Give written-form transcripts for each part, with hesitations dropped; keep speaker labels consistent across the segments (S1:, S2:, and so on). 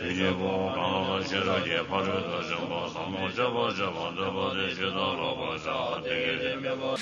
S1: 대제보 강화가 제로제 파르도 정보 상모 저보 대제도 로보자 되게 되면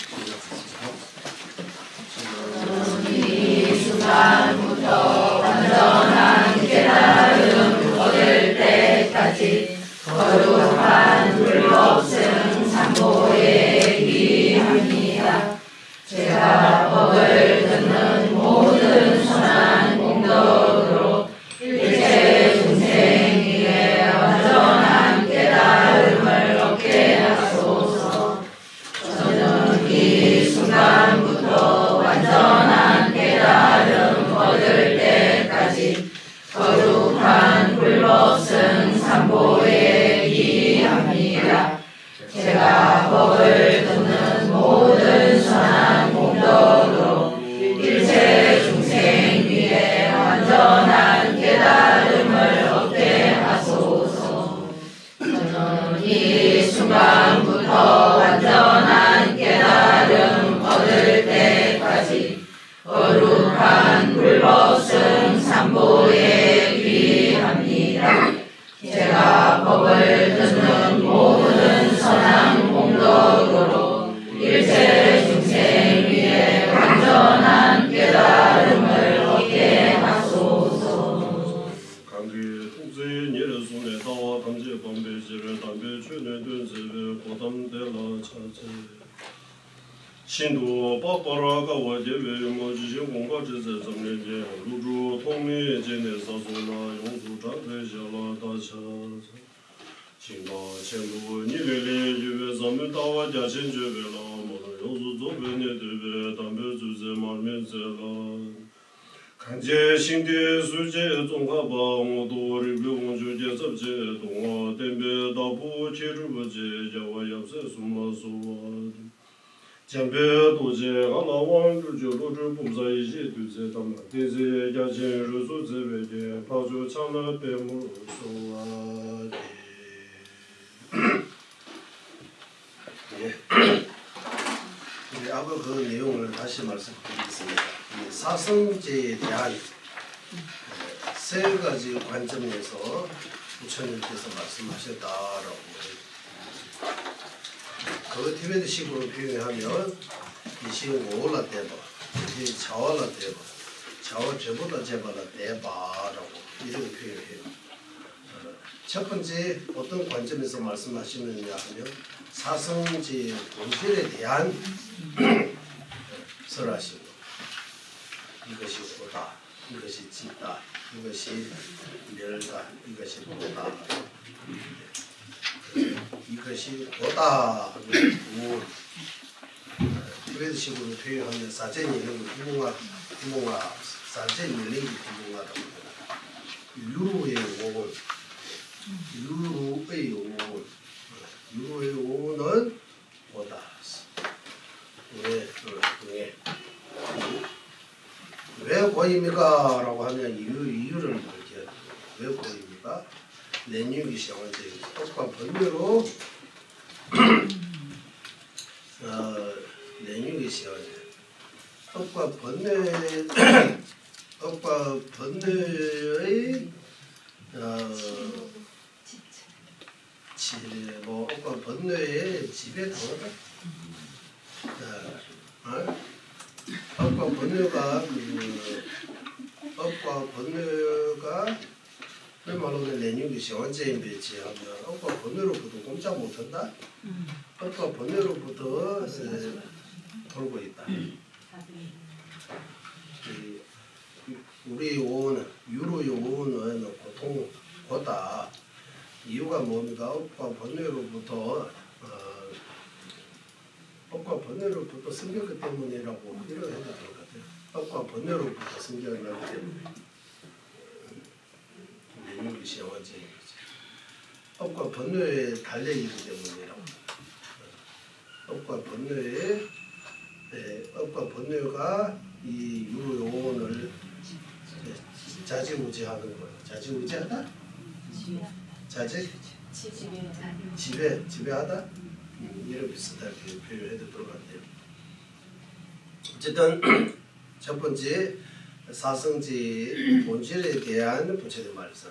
S2: 이 순간부터 완전한 깨달음 얻을 때까지 거룩한 불법승 삼보에 기합니다. 제가 법을 듣는 모든 선한 공덕으로 일체 중생 위에 완전한 깨달음을 얻게 하소서. 저는 이 순간부터 완전한 깨달음 얻을 때까지 거룩한 불법승 삼보에 기합니다. 제가 법을 듣는 모든 선한 공덕으로 일체 중생 위에 완전한 깨달음을 얻게 하소서. 저는 이 순간부터 완전한 깨달음 얻을 때까지 거룩한 불법승 삼보에 귀합니다. 제가 법을 듣는 모든 선한 공덕으로 일체 중생 위에 완전한 깨달음을 얻게 하소서.
S3: 강기 통수의 예를 손에 다와 담지 범배지를 담배 주는 dun세를 고담대라 차제 신도 빠빠라가 와제외 용어지신 공과지세 점례제 루주 통미제내 사소나 용수 장회샤라 다샤 신가 천부 니레레 유외 삼을 다와 자신주베라 모두 용수 조베네들베 담배 주세 말면세라 간제 신대 수제 종합방 도리병 주제 접제 동화 댐베 다부 지르버제 자와 yap세 숨마소와 잼베 도제 알라왕 주주로 봄사이시 두제 담나 대제 야제 루수제베게 파주 창나 베무소와
S4: 아까 그 내용을 다시 말씀드리겠습니다. 이 사성제에 대한 세 가지 관점에서 부처님께서 말씀하셨다라고 그 티베트식으로 표현하면 이 시오라 대바, 이 자와라 대바, 자와 죄보다 제바라 대바라고 이렇게 표현해요. 첫 번째 어떤 관점에서 말씀하시느냐 하면 사성제 본질에 대한 설하시고 이것이 오다, 이것이 짙다, 이것이 멸다, 이것이 보다 이것이 오다 하면 우울 티베트식으로 표현하면 사제니 이런 거 구멍아 사제니 랭기 구멍아라고 유루의 오울 유루의 오울 유루의 오울은 오다 왜 보입니까? 라고 하면 이유를 밝혀야 돼요. 왜 보입니까? 내뉴기 시험한테 똑과 번뇌로 내뉴기 시험한테 똑과 번뇌의 똑과 번뇌의 집에 당하다. 업과 번뇌가 말로는 내뉴기 시원제인 배치하면 업과 번뇌로부터 꼼짝 못한다. 업과 번뇌로부터 돌고 있다. 우리 오는 유로의 오는 고통 고다. 이유가 뭡니까? 업과 번뇌로부터 업과 번뇌로부터 승격기 때문이라고 이렇게 해도 될 것 같아요. 업과 번뇌로부터 승격이 나기 때문에 내용이 시험하지. 업과 번뇌의 달래이기 때문이라고. 업과 번뇌가 이 유효원을 자지우지하는 거예요. 자지우지하다? 지배하다? 이런 비슷하게 표현해도 될 것 같아요. 어쨌든 첫 번째 사성제 본질에 대한 부처의 말씀.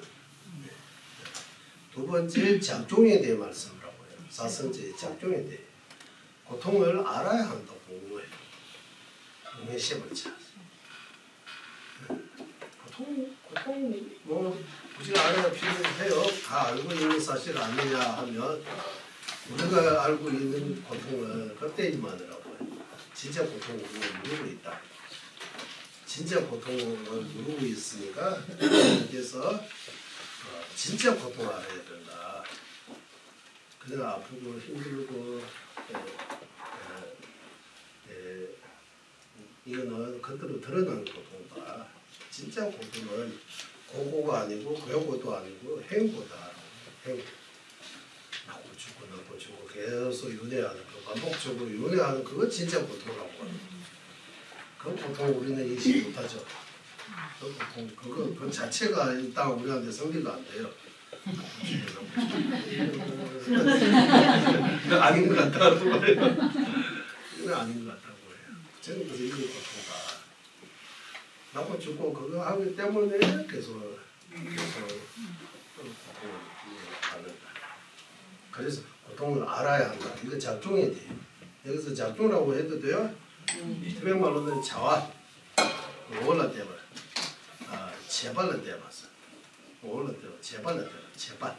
S4: 두 번째 작종에 대해 말씀을 하고 해요. 사성제의 작종에 대해 고통을 알아야 한다고 공부해요. 공부의 시험을 쳐. 고통 뭐 굳이 알아야 필요해요. 다 알고 있는 사실 아니냐 하면 우리가 알고 있는 고통은 껍데기만이라고 해요. 진짜 고통은 우리가 모르고 있다. 진짜 고통을 모르고 있으니까 그래서 진짜 고통을 알아야 된다. 그래서 아프고 힘들고 이거는 겉으로 드러나는 고통이다. 진짜 고통은 고고가 아니고 괴고도 아니고 행고다. 행고. 나고 죽고 계속 윤회하는 그 반복적으로 윤회하는 그거 진짜 고통이라고 합니다. 그 고통 우리는 인식 못하죠. 그 고통 그 자체가 일단 우리한테 성립이 안 돼요. 이거 아닌 것 같다고 해요. 이거 아닌 것 같다고 해요. 저는 그래서 이거 고통다. 나고 죽고 그거 하기 때문에 계속 고통을 받는다. 그래서 고통을 알아야 한다. 이거 작종에 돼요. 여기서 작종이라고 해도 돼요. 티백말로는 자완, 올라 때봐, 제발로 때봤어. 올라 때봐, 제발로 때봐,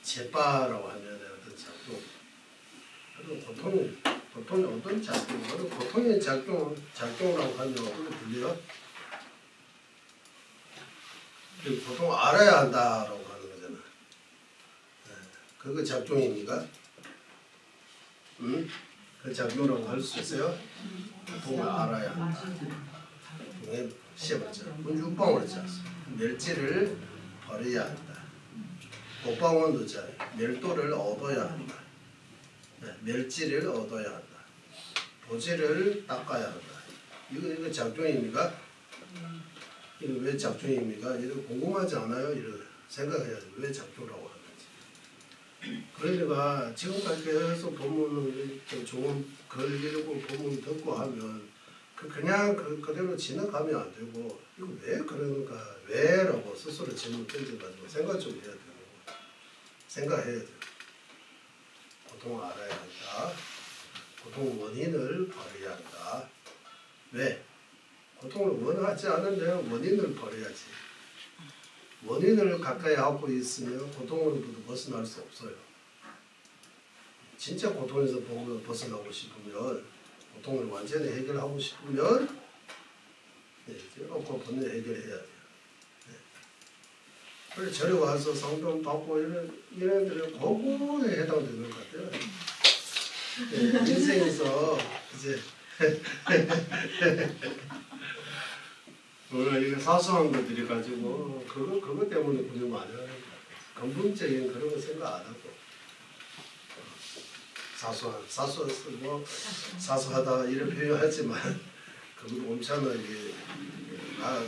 S4: 제발라고 하면 어떤 작종. 그리고 고통이 어떤 작종? 그리고 고통의 작종이라고 하면 어떻게 들려요? 고통을 알아야 한다라고 하는 거잖아. 그거 작종입니까? 응? 그 작용이라고 할 수 있어요? 고통을 알아야 한다. 시험을 쳐. 문육방으로 쳤어. 멸지를 버려야 한다. 곡방원도 쳐. 멸도를 얻어야 한다. 멸지를 얻어야 한다. 도지를 닦아야 한다. 이거 작종입니까? 이거 왜 작종입니까? 이거 궁금하지 않아요? 이거 생각해야 돼. 왜 작종이라고 하는지. 그러니까 지금까지 계속 본문을 좋은 글 읽고 본문 듣고 하면 그냥 그대로 지나가면 안 되고 이거 왜 그러는가 왜라고 스스로 질문 던져가지고 생각 좀 해야 되는 거 생각해야 돼. 고통을 알아야 한다. 고통 원인을 버려야 한다. 왜? 고통을 원하지 않은데 원인을 버려야지. 원인을 가까이 하고 있으면 고통으로부터 벗어날 수 없어요. 진짜 고통에서 벗어나고 싶으면 고통을 완전히 해결하고 싶으면 없고 본인 해결해야 돼요. 그래서 절에 와서 상담 받고 이런 데는 고고에 해당되는 것 같아요. 인생에서 이제 이게 사소한 것들이 가지고 그거 때문에 고민 많이 하는 거야. 근본적인 그런 거 생각 안 하고 사소하다 이런 표현하지만 그건 엄청나게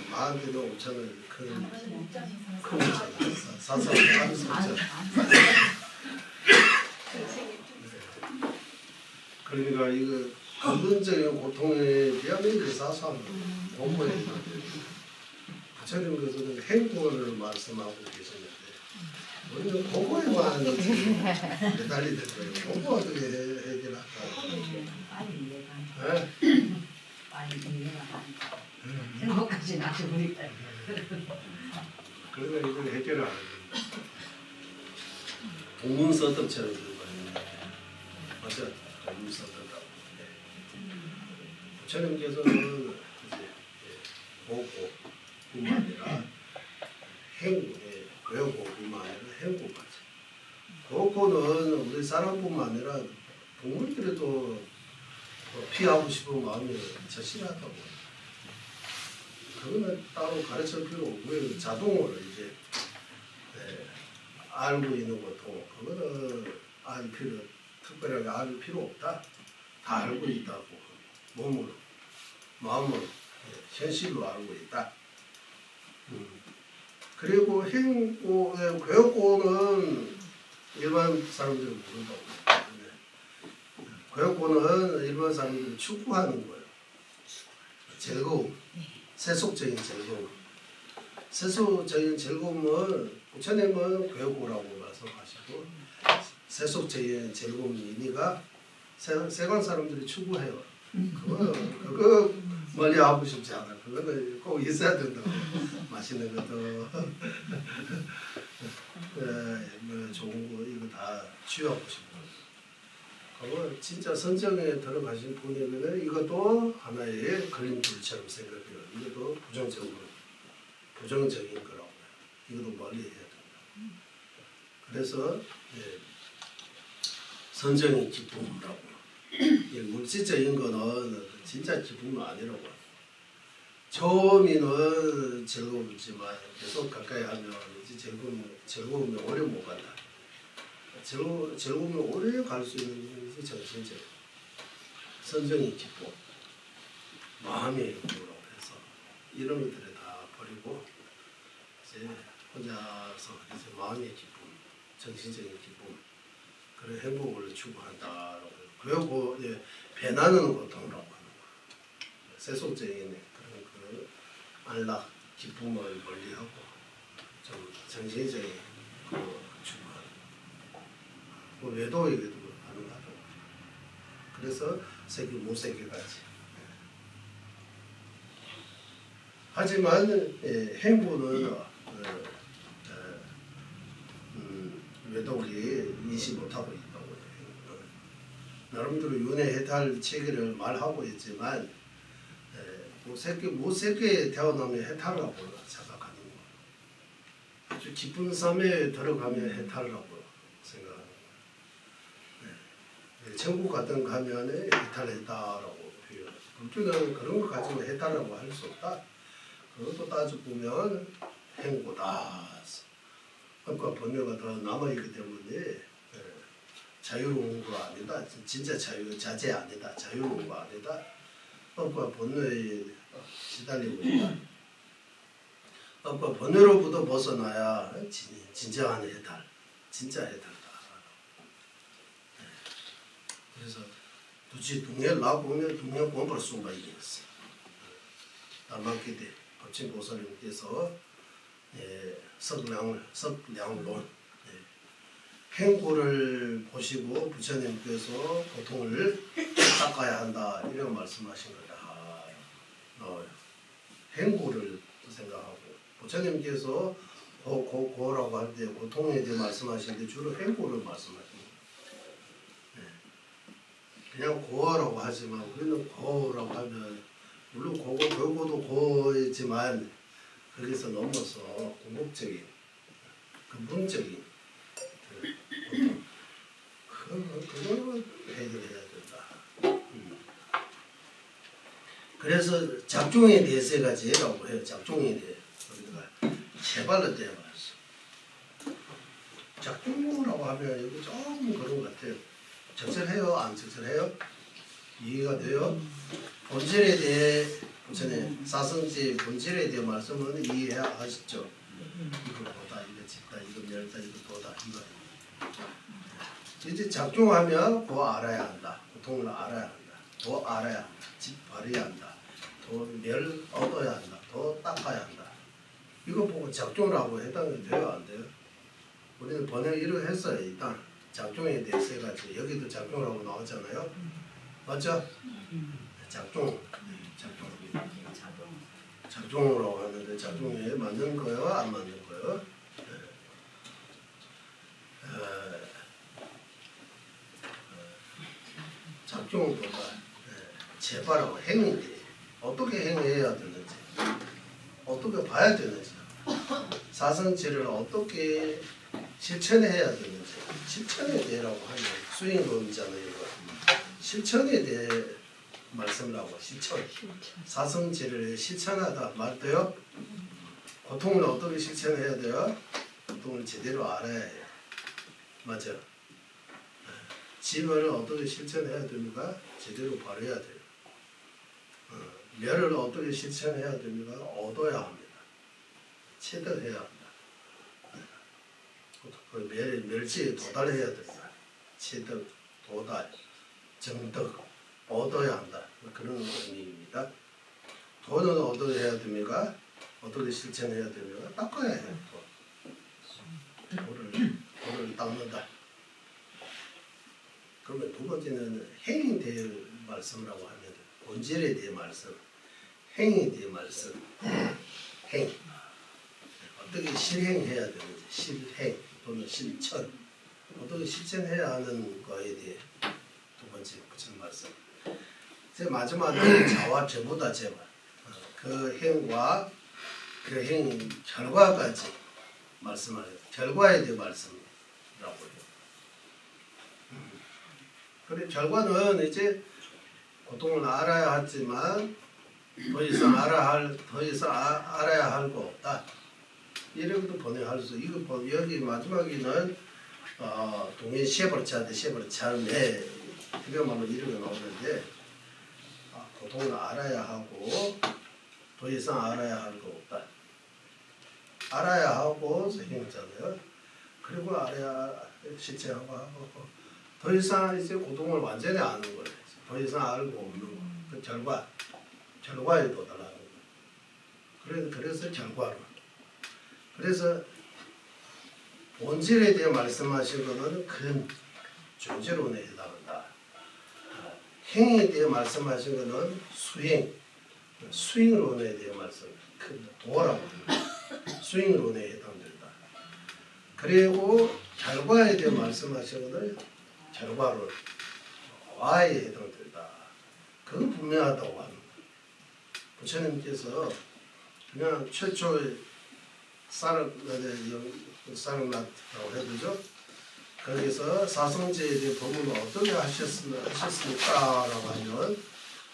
S4: 나한테도 엄청나게 큰 문제다. 사소한 문제. 그러니까 이거 근본적인 고통에 대한 게 사소한 공부해야 돼. 부처님께서는 행보를 말씀하고 계시는데 우리는 공부에만 매달리는 거예요. 공부 어떻게 해결할까?
S2: 생각까지 나서 보니까
S4: 그러니까 이걸 해결을 안 합니다. 동문서답처럼 그거예요. 맞죠? 동문서답. 부처님께서는 이제 보고뿐만 아니라 외우고뿐만 아니라 행고까지. 보고는 우리 사람뿐만 아니라 동물들도 피하고 싶은 마음이 절실하다고. 그거는 따로 가르칠 필요 없고요. 자동으로 이제 알고 있는 고통, 그거는 특별하게 알 필요 없다. 다 알고 있다고. 몸으로, 마음으로, 현실로 알고 있다. 그리고 교육고는 일반 사람들이 모른다고. 교육고는 일반 사람들이 추구하는 거예요. 즐거움, 세속적인 즐거움. 세속적인 즐거움은 부처님은 괴고라고 말씀하시고 세속적인 즐거움 의미가 세관 사람들이 추구해요. 그거 멀리 하고 싶지 않아. 그거는 꼭 있어야 된다고. 맛있는 것도 뭐 좋은 거 이거 다 취하고 싶어. 그거 진짜 선정에 들어가신 분이면은 이것도 하나의 걸림돌처럼 생각해요. 이것도 부정적인 거라고. 이것도 멀리 해야 된다. 그래서 선정의 기쁨이라고. 물질적인 거는 진짜 기쁨은 아니라고. 처음에는 즐거웠지만 계속 가까이 하면 이제 즐거움이 오래 못 간다. 즐거움이 오래 갈 수 있는 것이 정신적 선정의 기쁨, 마음의 기쁨이라고 해서 이런 것들을 다 버리고 이제 혼자서 이제 마음의 기쁨, 정신적인 기쁨, 그런 행복을 추구한다라고. 그리고 이제 배나는 고통이라고 하는 거. 세속적인 그런 그 안락, 기쁨을 멀리하고 좀 정신적인 그 추구하는 거. 외도에게도 가능하다고. 그래서 세계 무세계까지. 하지만 행보는 외도에 인식 못하고 있다고. 나름대로 윤회 해탈 체계를 말하고 있지만 무색에 태어나면 해탈이라고 생각하는 거. 아주 깊은 삶에 들어가면 해탈이라고 생각하는 거. 천국 같은 가면 해탈했다라고 표현. 불교는 그런 거 가지고 해탈이라고 할 수 없다. 그것도 따져보면 행보다. 법과 법료가 더 남아있기 때문에 자유로운 거 아니다. 진짜 자제 아니다. 자유로운 거 아니다. 법과 법료에 시달리고 있다. 법과 법료로부터 벗어나야 진정한 해탈, 진짜 해탈이다. 그래서 도대체 동해를 나보면 동해 공부할 수가 있겠어. 남학기 때 법진보살님께서 석량론 행고를 보시고 부처님께서 고통을 닦아야 한다 이런 말씀하신 거다 나와요. 행고를 생각하고 부처님께서 고라고 할 때 고통에 대해 말씀하시는데 주로 행고를 말씀하십니다. 그냥 고라고 하지만 우리는 고라고 하면 물론 고고도 고이지만 거기서 넘어서 궁극적인 근본적인 그걸 해결해야 된다. 그래서 작종에 대해서 가지라고 해요. 작종에 대해 우리가 제발로 대해봤어. 작종이라고 하면 여기 조금 그런 것 같아요. 적절해요? 안 적절해요? 이해가 돼요? 본질에 대해 부처님 사성지 본질에 대해 말씀은 이해하시죠? 이거 보다, 이거 짓다, 이거 멸다, 이거 보다, 이거. 이제 작종하면 더 알아야 한다. 고통을 알아야 한다. 더 알아야 한다. 집 버려야 한다. 더 멸 얻어야 한다. 더 닦아야 한다. 이거 보고 작종이라고 해당이 돼요? 안 돼요? 우리는 번역 이렇게 했어요. 일단 작종에 대해서 해가지고 여기도 작종이라고 나왔잖아요. 맞죠? 작종. 작종이라고 하는데 작종에 맞는 거예요? 안 맞는 거예요? 작종보다 제발하고 행위인데 어떻게 행해야 되는지 어떻게 봐야 되는지 사성체를 어떻게 실천해야 되는지 실천에 대해라고 하면 수행론이잖아요. 실천에 대해 말씀을 하고 실천 사성체를 실천하다 말돼요. 고통을 어떻게 실천해야 돼요? 고통을 제대로 알아야 해요. 맞죠? 지멸을 어떻게 실천해야 됩니까? 제대로 바라야 돼요. 멸을 어떻게 실천해야 됩니까? 얻어야 합니다. 체득해야 합니다. 그 멸지에 도달해야 됩니다. 체득, 도달, 정득, 얻어야 한다. 그런 의미입니다. 도는 어떻게 해야 됩니까? 어떻게 실천해야 되면 닦아야 해요. 돌을 닦는다. 그러면 두 번째는 행에 대해 말씀이라고 하면 본질에 대해 말씀, 행에 대해 말씀, 행. 어떻게 실행해야 되는지, 실행 또는 실천. 어떻게 실천해야 하는 거에 대해 두 번째 붙인 말씀. 제 마지막은 자와 죄보다 제발. 그 행과 그 행 결과까지 말씀하세요. 결과에 대해 말씀이라고 해요. 그래 결과는 이제 고통을 알아야 하지만 더 이상 알아야 할 거 없다. 이렇게도 번역할 수. 이거 여기 마지막에는 동해 셰버차인데 셰버차인데 그야말로 이렇게 나오는데 고통을 알아야 하고 더 이상 알아야 할 거 없다. 알아야 하고 행잖아요. 그리고 알아야 실체하고 하고 더 이상 이제 고통을 완전히 아는 거예요. 더 이상 알고 없는 거. 그 결과에 도달하는 거. 그래서 결과로. 그래서 본질에 대해 말씀하신 것은 근 존재론에 해당한다. 행에 대해 말씀하신 것은 수행론에 대해 말씀. 큰 도라고 합니다. 수행론에 해당된다. 그리고 결과에 대해 말씀하신 것은 결과론, 와에 해당된다. 그건 분명하다고 합니다. 부처님께서 그냥 최초의 사르낫라고 해도죠. 거기서 사성제에 대해 법문을 어떻게 하셨습니까라고 하면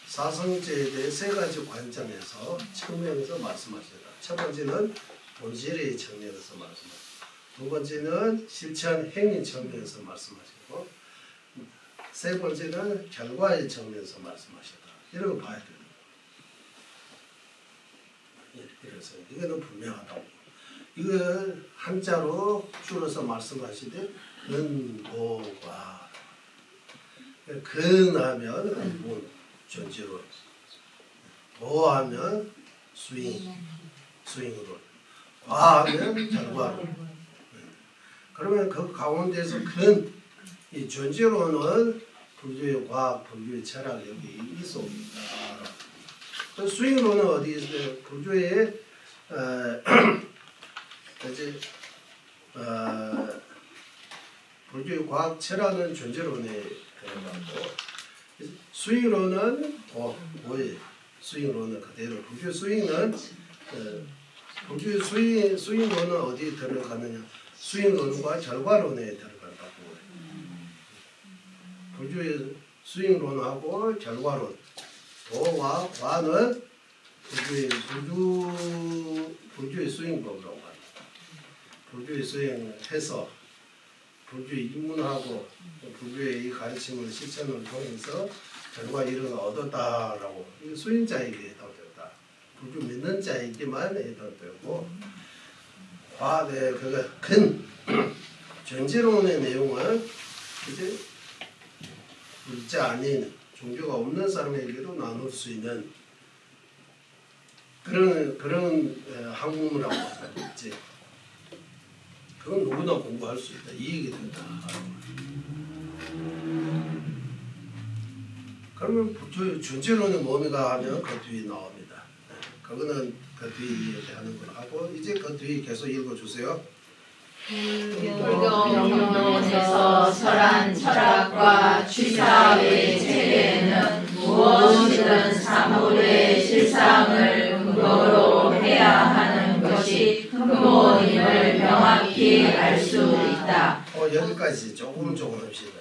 S4: 사성제에 대해 세 가지 관점에서 측면에서 말씀하셨다. 첫 번째는 본질의 측면에서 말씀하셨다. 두 번째는 실천 행위 측면에서 말씀하셨고 세 번째는 결과의 측면에서 말씀하셨다. 이런 거 봐야 됩니다. 그래서 이거는 분명하다고. 이거 한자로 줄여서 말씀하시되 근도과. 근하면 근본 존재로, 도하면 수행으로, 과하면 결과로. 그러면 그 가운데서 이 존재로는 불교의 과학, 불교의 철학 여기 이 속에 있다. 수행으로는 어디 있어요? 불교의 이제 불교의 과학 철학은 존재론에 들어가고 수행으로는 도의 수행으로는 그대로 불교 수행은 불교의 수행론은 어디에 들어가느냐? 수행론과 결과론에 들어간다고. 불교의 수행론하고 결과론, 도와 과는 불교의 수행법이라고 합니다. 불교의 수행해서 불교의 입문하고 불교의 이 가르침을 실천을 통해서 결과 이런 걸 얻었다라고. 이게 수행자에게 해당된다. 불교 믿는 자에게만 해당되고 그거 큰 전제론의 내용은 이제 물자 아닌 종교가 없는 사람에게도 나눌 수 있는 그런 학문이라고 하지. 그건 누구나 공부할 수 있다. 이 얘기 된다. 그러면 전제론의 뭐가 하면 그 뒤에 나옵니다. 그거는 그 뒤에 얘기하는 걸 하고 이제 그 뒤에 계속 읽어주세요.
S5: 불교론에서 설한 철학과 취사의 체계는 무엇이든 사물의 실상을 근거로 해야 하는 것이 근본임을 명확히 알 수 있다.
S4: 여기까지 조금 합시다.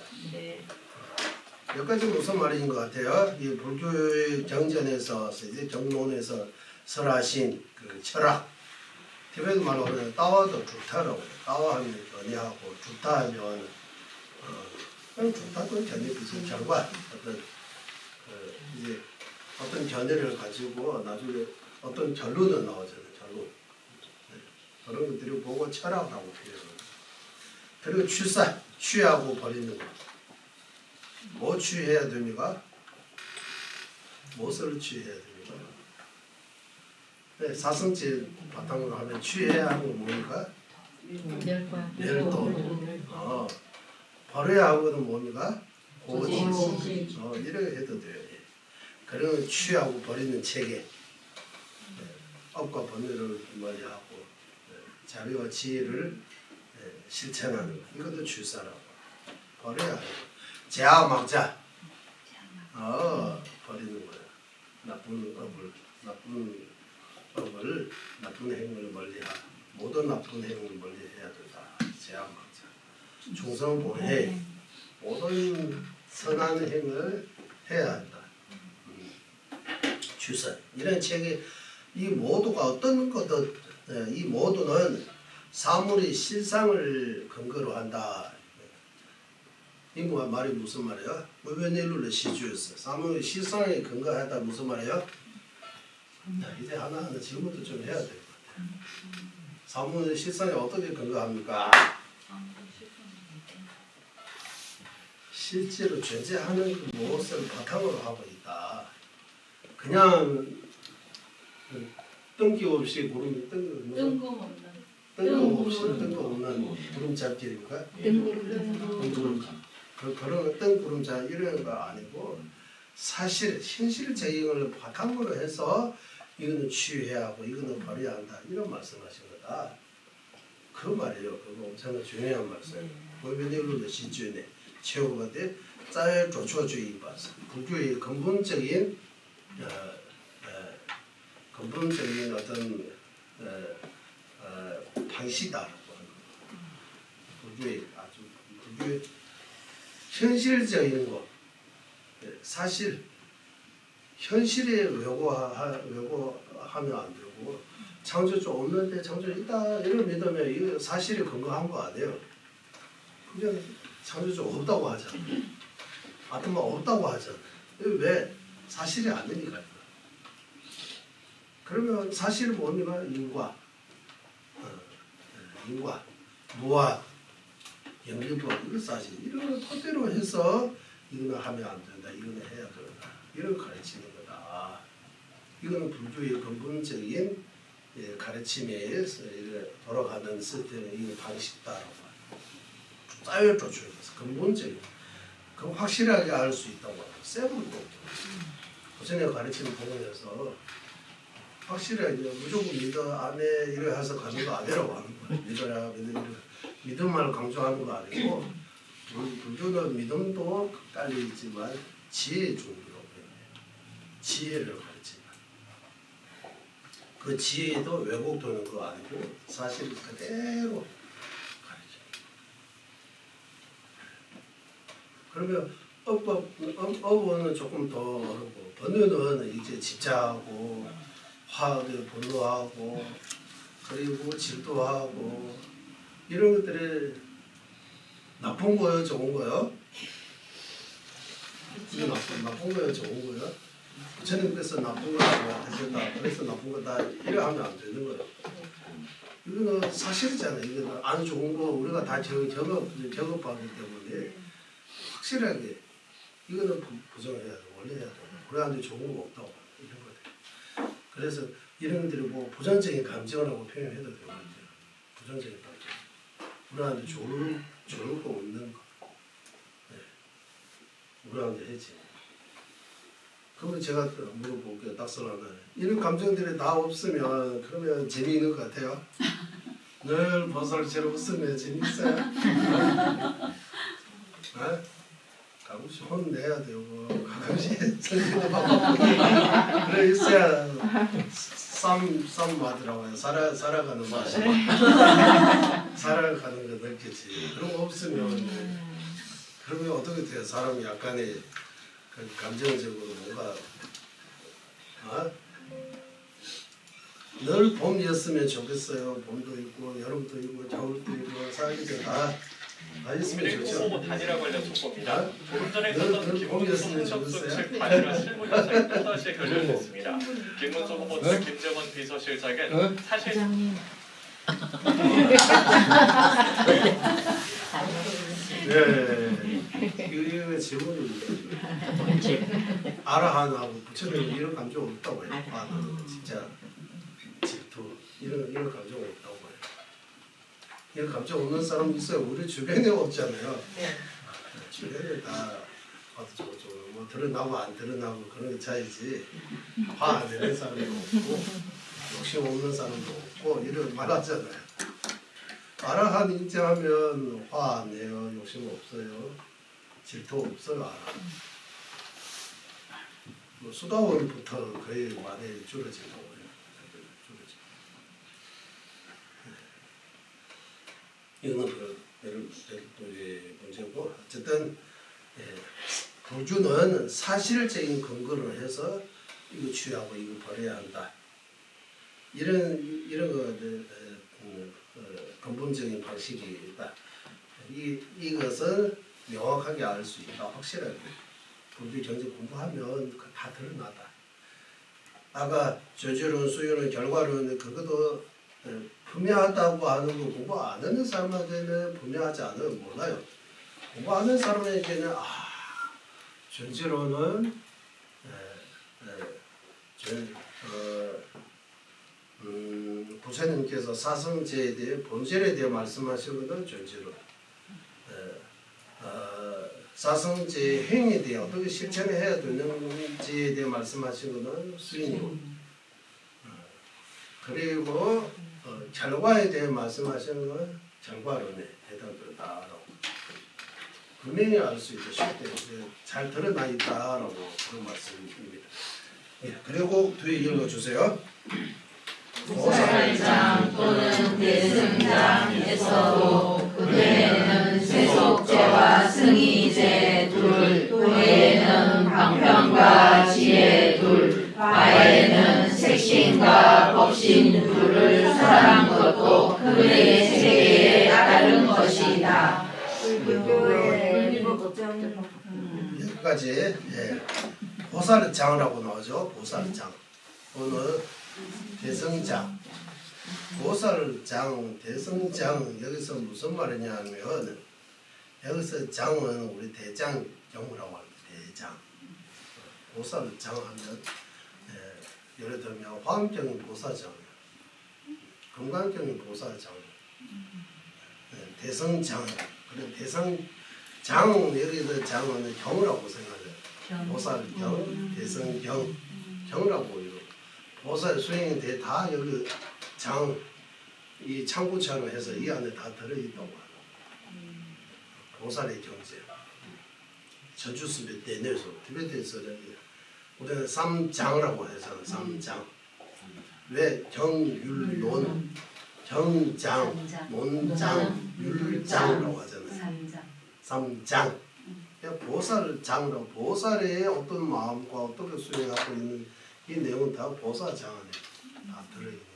S4: 여기까지 무슨 말인 것 같아요? 이 불교의 경전에서 이제 경론에서 설하신 그 철학, 티베트 말로 하면 따와도 주타라고 해요. 따와하면 견해하고 주타하면 주타도 견해 비슷한 결과 이제 어떤 견해를 가지고 나중에 어떤 결론을 나오잖아요. 결론. 그런 것들을 보고 철학이라고 표현합니다. 그리고 취하고 버리는 것. 뭐 취해야 됩니까? 무엇을 취해야 됩니까? 네, 사성질 바탕으로 하면 취해야 하는 건 뭡니까? 멸도. 버려야 하고는 뭡니까? 고지. 이렇게 해도 돼요. 그러면 취하고 버리는 체계. 네, 업과 번뇌를 멀리하고 네, 자비와 지혜를 네, 실천하는 것. 이것도 출사라고. 버려야 해요. 제아망자. 버리는 거야. 나쁜 행위를 멀리하. 모든 나쁜 행위를 멀리해야 된다. 제아망자. 충성보해. 모든 선한 행위를 해야 한다. 주선. 이런 책이 이 모두가 어떤 것도 이 모두는 사물의 실상을 근거로 한다. 이 말이 무슨 말이야? 무변일루를 시주였어. 사물의 실상에 근거하다 무슨 말이야? 이제 하나하나 질문도 좀 해야 될 것 같아. 사물의 실상에 어떻게 근거합니까? 실제로 존재하는 그 무엇을 바탕으로 하고 있다. 그냥 뜬금없이 구름이 뜬금없는 구름잡기인가? 그런 뜬구름자 이런 거 아니고 사실 현실적인 걸 바탕으로 해서 이거는 취해야 하고 이거는 버려야 한다 이런 말씀하신 거다. 그 말이에요. 그거 엄청나게 중요한 말씀. 고변일루의 시주네 최후가 돼 짤 조초주의 봐서 불교의 근본적인 어떤 방식이다라고 하는 거예요. 불교의 현실적인 거, 사실 현실에 왜곡하면 안 되고 창조주 없는데 창조주 있다 이런 믿으면 이거 사실에 근거한 거 아니에요. 그냥 창조주 없다고 하잖아. 아무튼 없다고 하잖아. 왜? 사실이 아니니까. 그러면 사실은 뭡니까? 인과, 무아, 연기법, 이거 사실 이런 걸 토대로 해서 이거는 하면 안 된다, 이거는 해야 된다, 이런 가르치는 거다. 이거는 불교의 근본적인 가르침에 의해서 돌아가는 시스템의 방식다라고 해요. 짜여줘서 근본적인, 그 확실하게 알 수 있다고 해요. 세븐도 고전에 가르치는 부분에서 확실하게 무조건 믿어 안에 이래 해서 가는 거 아니라고 하는 거예요. 믿어라 믿음만을 강조하는 거 아니고 불교는 믿음도 깔리지만 지혜의 종류라고 해요. 지혜를 가르친다. 그 지혜도 왜곡되는 거 아니고 사실 그대로 가르칩니다. 그러면 업은 조금 더 어렵고 번뇌는 이제 집착하고 화학에 분노하고 그리고 질투하고 이런 것들이 나쁜 거예요, 좋은 거예요? 이게 나쁜 거예요, 좋은 거예요? 부처님 그래서 나쁜 거라고 하셨다. 그래서 나쁜 거다. 이래 하면 안 되는 거예요. 이거는 사실이잖아요. 이거는 안 좋은 거 우리가 다 적업하기 때문에 확실하게 이거는 부정해야 돼. 원래 해야 돼. 우리한테 좋은 거 없다고 이런 거들. 그래서 이런 것들이 뭐 부정적인 감정이라고 표현해도 되고 부정적인 감정. 우리한테 좋을 거 없는 거. 네. 우리한테 해지. 그러면 제가 물어볼게요. 딱선하면 이런 감정들이 다 없으면 그러면 재미있는 것 같아요? 늘 보살처럼 웃으면 재밌어요? 네? 가끔씩 혼내야 되고 가끔씩 정신도 바쁘고 그래 있어야 쌈 맛이라고 살아가는 맛이 살아가는 거 느끼지. 그런 거 없으면 그러면 어떻게 돼요? 사람이 약간의 그 감정적으로 뭔가 늘 봄이었으면 좋겠어요. 봄도 있고 여름도 있고 겨울도 있고 사계절 다 있으면 좋죠.
S6: 후보 단일화 관련 속보입니다. 조금 전에 있었던
S4: 봄이었으면
S6: 김문수
S4: 좋겠어요.
S6: 측 단일화 실무 여사에 또다시 결렬됐습니다. 김문수 후보 측 김정은 비서실장은 사실
S4: 네, 이거 질문이 아라한하고 부처님 이런 감정 없다고 해요. 진짜 이런 감정 없다고 해요. 이런 감정 없는 사람 있어요. 우리 주변에 없잖아요.
S2: 네.
S4: 주변에 다 봐도 저거 뭐 드러나고 안 드러나고 그런 차이지. 화 안 내는 사람도 없고 욕심 없는 사람도 없고 이런 말하잖아요. 아라한 인정하면 화 안 내요. 욕심 없어요. 질투 없어요. 아라한. 뭐 수다원부터 거의 많이 줄어지고 줄어지고. 이거는 그 문제고 어쨌든 부주는 사실적인 근거를 해서 이거 취하고 이거 버려야 한다. 이런 거 근본적인 방식이 있다. 이것을 명확하게 알 수 있다. 확실하게. 불교 경제 공부하면 다 드러나다. 아까 저주론, 수유론, 결과론 그것도 분명하다고 하는 거 공부 안 하는 사람한테는 분명하지 않으면 몰라요. 공부 안 하는 사람에게는 전제로는 부처님께서 사성제에 대해 본질에 대해 말씀하시거든 전제론. 사성제 행에 대해 어떻게 실천을 해야 되는지에 대해 말씀하시거든 수인론. 그리고 결과에 대해 말씀하시는 건 결과론에 해당을 다 하라고. 분명히 알 수 있다. 쉽게 잘 드러나 있다라고 그런 말씀입니다. 예, 그리고 뒤에 읽어주세요.
S5: 보살장 또는 대승장에서도 그외에는 세속제와 승의제 둘, 외에는 방편과 지혜 둘, 과에는 색신과 법신 둘을 설한 것도 그의 세계에 따른 것이다.
S4: 여기까지 보살장이라고 나오죠. 보살장 오늘 대성장 보살장 대성장 여기서 무슨 말이냐면 여기서 장은 우리 대장 경우라고 합니다. 대장 보살장 하면 예를 들면 화엄경이 보살장 금강경이 보살장 대성장 그런 대성장 여기서 장은 경우라고 생각해요. 보살경 대성경 경우라고 이거 보살 수행이 다 여기 장 이 창구처럼 해서 이 안에 다 들어있다고 하는 보살의 경제 전주습의 대내에서 티베트에서 우리는 삼장이라고 해서 삼장 왜 경율론 경장 논장 율장이라고 하잖아요. 삼장 보살장이라고 보살의 어떤 마음과 어떻게 수행하고 있는 이 내용은 다 보살장 안에 다 들어있는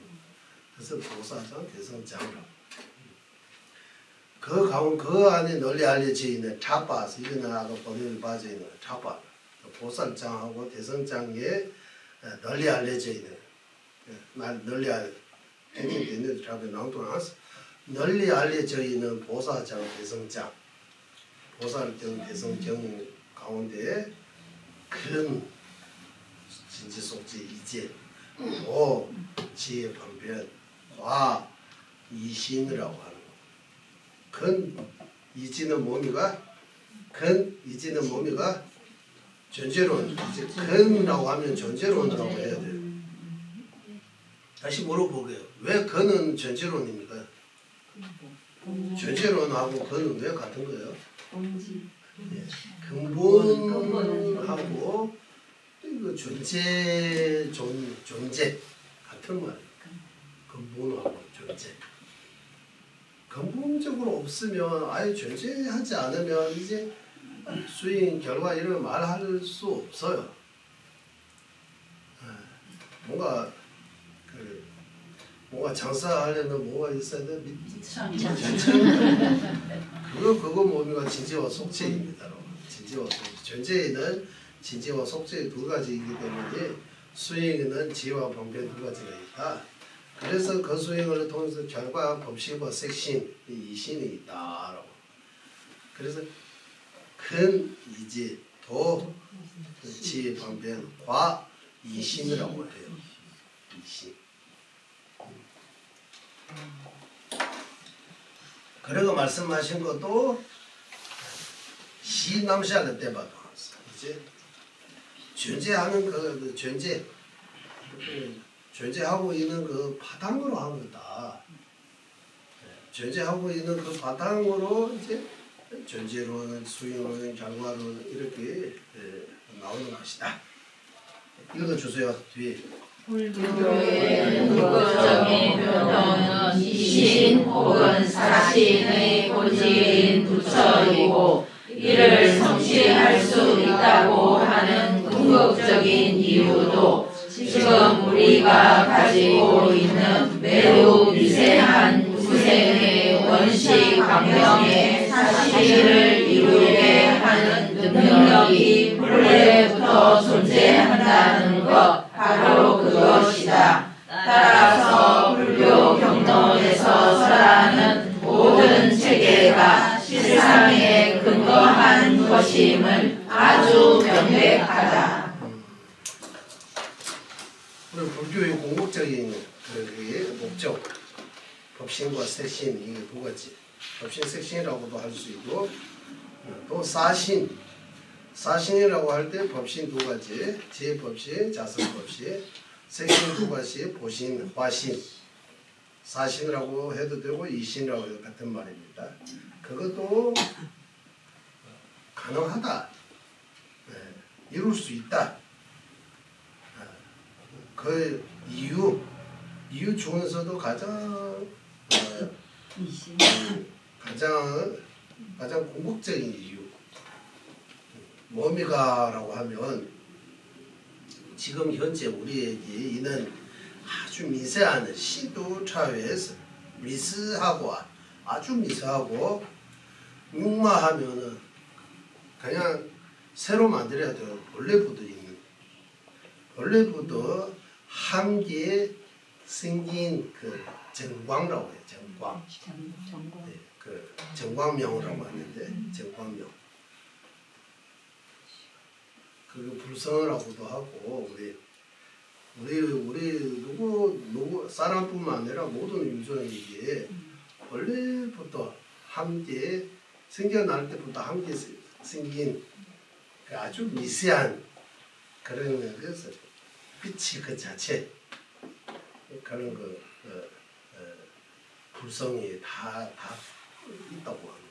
S4: 그래서 보살장 대성장이라고 그 가운 그 안에 널리 알려져 있는 차바 이거는 아까 본인이 빠져 있는 차바 보살장하고 대성장에 널리 알려져 있는 널리 알려져 차바 나오더라서 널리 알려져 있는 보살장 대성장 보살경 대성경 가운데 큰 진지 속지 이제 오 지혜 방변 과 이신이라고 하는 거. 큰 이지는 몸이가 큰 이지는 몸이가 전제론 이제 큰이라고 하면 전제론이라고 해야 돼요. 다시 물어보게요. 왜 근은 전제론입니까? 전제론하고 근은 왜 같은 거예요? 근본하고 그 존재 같은 말이에요. 근본하고 존재. 근본적으로 없으면 아예 존재하지 않으면 이제 수행 결과 이런 말할 수 없어요. 뭔가 뭔가 장사하려면 뭐가 있어야 돼? 그거 몸이가 진지와 속죄입니다. 진지와 속죄. 존재에는 진지와 속죄 두 가지이기 때문에 수행에는 지혜와 방편 두 가지가 있다. 그래서 그 수행을 통해서 결과 법식과 색신 이 이신이 있다라고. 그래서 큰 이지 도 지혜 방편 과 이신이라고 해요. 이신. 그리고 말씀하신 것도 시남샤는 때 봐도 이제 존재하는 그 존재하고 있는 그 바탕으로 한 거다. 존재하고 있는 그 바탕으로 이제 존재론, 수용론, 결과론 이렇게 나오는 것이다. 읽어주세요. 뒤에.
S5: 불교의 근거적인 표현은 이신 혹은 사신의 본질인 부처이고 이를 성취할 수 있다고 하는 궁극적인 이유도 지금 우리가 가지고 있는 매우 미세한 우생의 원시 광명의 사실을 이루게 하는 능력이 본래부터 존재한다는 것 바로 그것이다. 따라서 불교 경론에서 설하는 모든 체계가 실상에 근거한 것임을 아주 명백하다.
S4: 우리 불교의 궁극적인 그 목적, 법신과 색신 이게 두 가지. 법신, 색신이라고도 할 수 있고 또 사신, 사신이라고 할 때 법신 두 가지, 제법신, 자성법신, 색신 두 가지, 보신, 화신, 사신이라고 해도 되고 이신이라고 해도 같은 말입니다. 그것도 가능하다, 이룰 수 있다. 그 이유 중에서도 가장 궁극적인 이유 뭡니까라고 하면 지금 현재 우리에게 있는 아주 미세한 시도 차원에서 아주 미세하고 육마하면은 그냥 새로 만들어야 돼요. 원래부터 있는 원래부터 함께 생긴 그 정광이라고 해요. 정광. 네, 그 정광명이라고 하는데 정광명. 그 불성이라고도 하고 우리 누구 사람뿐만 아니라 모든 유전에게 원래부터 함께 생겨날 때부터 함께 생긴 그 아주 미세한 그런 것을 빛이 그 자체 그런 불성이 다 있다고 합니다.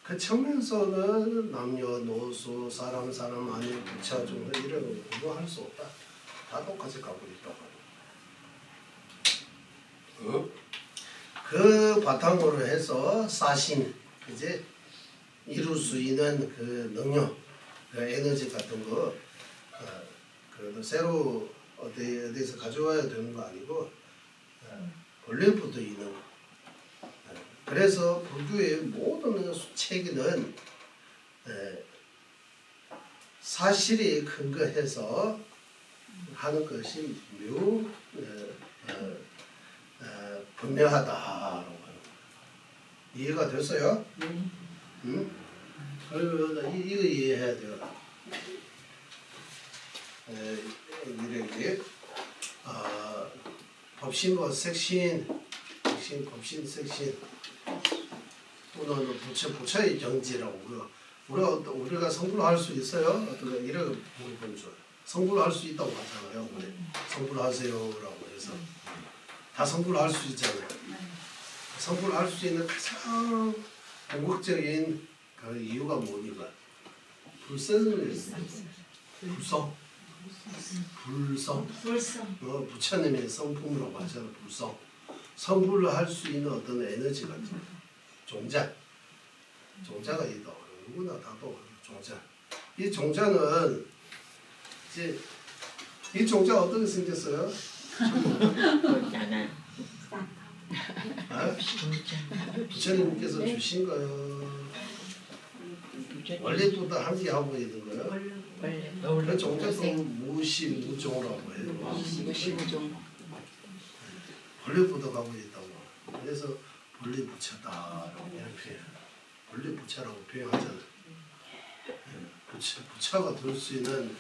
S4: 그 측면에서는 남녀노소 사람 아닌 부처 정도 이런 거 구분할 수 없다. 다 똑같이 갖고 있다고 합니다. 그 바탕으로 해서 사신 이제 이룰 수 있는 그 능력, 그 에너지 같은 거 그래도 새로 어디서 가져와야 되는 거 아니고 원래부터 있는 거. 그래서 불교의 모든 체계는 사실에 근거해서 하는 것이 매우 분명하다라고 하는 거예요. 이해가 됐어요? 응? 그리고 이거 이해해야 돼요. 이렇게 법신과 색신, 법신, 색신 또는 부처의 경지라고 우리가 성불할 수 있어요? 어떤 이런 부분 줘요. 성불할 수 있다고 하잖아요. 우리 성불하세요라고 해서 다 성불할 수 있잖아요. 성불할 수 있는 가장 궁극적인 그 이유가 뭡니까? 불성. 부처님의 성품으로 하잖아요. 불성. 성불을 할 수 있는 어떤 에너지가 종자가 있다고. 누구나 다도 종자. 이 종자는 이제 이 종자 어떻게 생겼어요? 부처님께서 주신 거예요. 원래부터 함께 하고 있는 거예요. 그 종자도 무시무종이라고 해요. 원래부터 가고 있다고. 그래서 본래 부처다라고 표현. 본래 부처라고 표현하잖아요. 부처가 될 수 있는.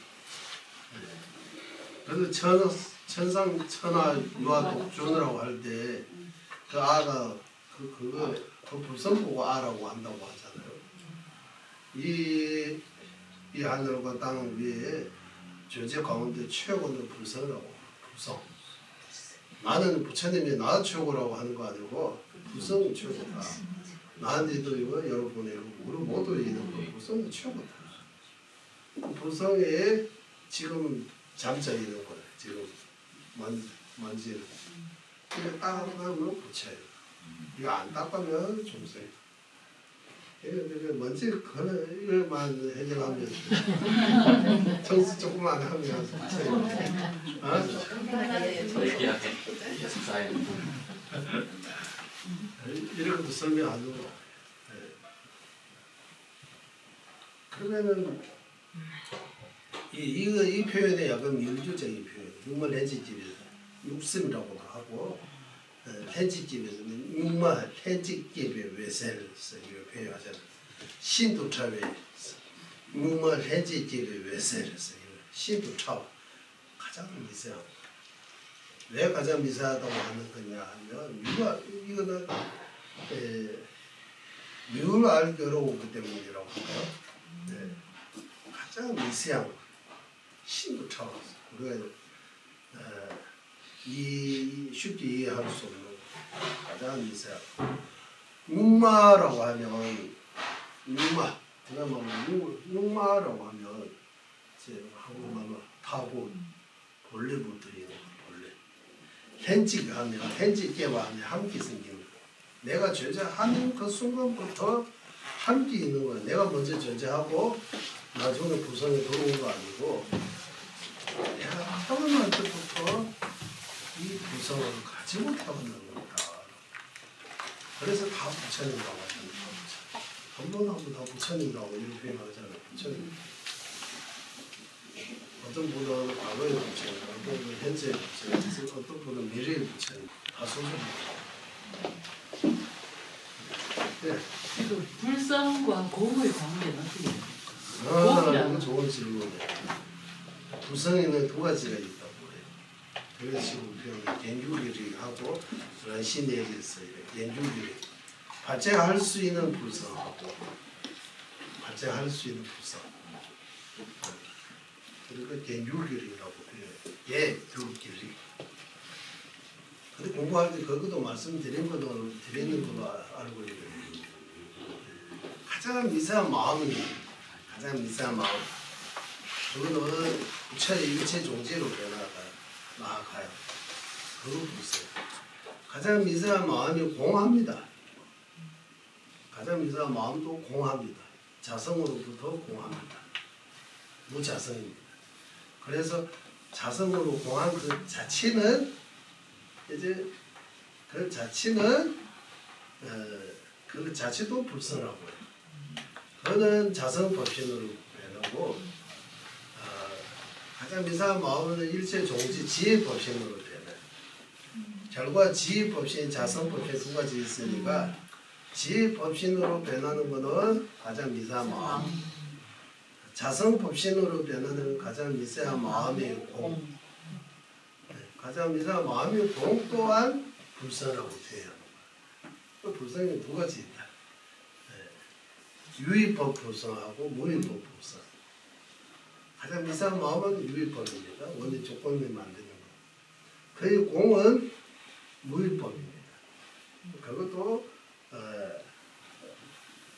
S4: 그래서 천상 천하 유화 독존이라고 할 때 그 아가 그 불성 보고 아라고 한다고 하잖아요. 이 하늘과 땅 위에 존재 가운데 최고는 불성이라고. 불성. 나는 부처님이 나 최고라고 하는 거 아니고 불성이 최고다. 나한테도 이거 여러분의 우리 모두 있는 거 불성이 최고다. 불성에 지금 잠자 있는 거예요. 지금 만지는. 이거 닦으면 부처예요. 이거 안 닦으면 중생. 이거 먼지 그만 해결하면 청수 조금만 하면 부처예요. 이런 것도 설명 안 하고. 그러면은 이 표현에 약간 민주적인 표현. 육말 렌즈집에서 육심이라고도 하고 렌즈집에서는 육말 렌즈집의 외세를 써요. 표현하잖아요. 신도차에 육말 렌즈집의 외세를 써요. 신도차 가장 미세하고. 왜 가장 미세하다고 하는 거냐 하면 이거는 미울 알기 어려우기 때문이라고 할까요? 네. 가장 미세한 거. 신도 차원에서 우리가 쉽게 이해할 수 없는 가장 미세하고 육마라고 하면 육마라고 하면 이제 한국말로 타고 본래부터 있는 본래 현지가 하면 현지계와 함께 생기는 거. 내가 존재하는 그 순간부터 함께 있는 거야. 내가 먼저 존재하고 나중에 부성에 들어온 거 아니고 내가 태어날 때부터 이 부성을 가지고 태어난 겁니다. 그래서 다 부처님이라고 하잖아요. 한 번 하고 다 부처님이라고 이렇게 표현하잖아요. 부처님. 어떤 분은 과거의 부처님, 어떤 분은 현재의 부처님, 어떤 분은 미래의 부처님. 다 소중합니다. 네.
S2: 그 불성과 공의 관계는 어떻게 돼요?
S4: 이거 좋은 질문이에요. 불성에는 두 가지가 있다고 해요. 그래서 지금 표현 연주기리하고 신내리 있어요. 연주기리. 발제할 수 있는 불성하고 발제할 수 있는 불성. 그리고 연주기리라고 해요. 연주기리. 근데 공부할 때 그것도 말씀드리는 걸로 알고 있어요. 가장 미세한 마음입니다. 가장 미세한 마음. 그거는 부처의 일체 종지로 나아가요. 그거 보세요. 가장 미세한 마음이 공합니다. 가장 미세한 마음도 공합니다. 자성으로부터 공합니다. 무자성입니다. 그래서 자성으로 공한 그 자체는 이제 그 자체도 불성하고 해요. 그거는 자성법신으로 변하고 가장 미세한 마음은 일체 종지 지혜법신으로 변해요. 결과 지혜법신, 자성법신 두 가지 있으니까 지혜법신으로 변하는 것은 가장 미세한 마음. 자성법신으로 변하는 가장 미세한 마음이 공. 가장 미세한 마음이 공 또한 불성이라고 표현합니다. 그 불성이 두 가지 있다. 유의법 불성하고 무의법 불성. 가장 미세한 마음은 유의법입니다. 원리 조건을 만드는 거. 그의 공은 무의법입니다. 그것도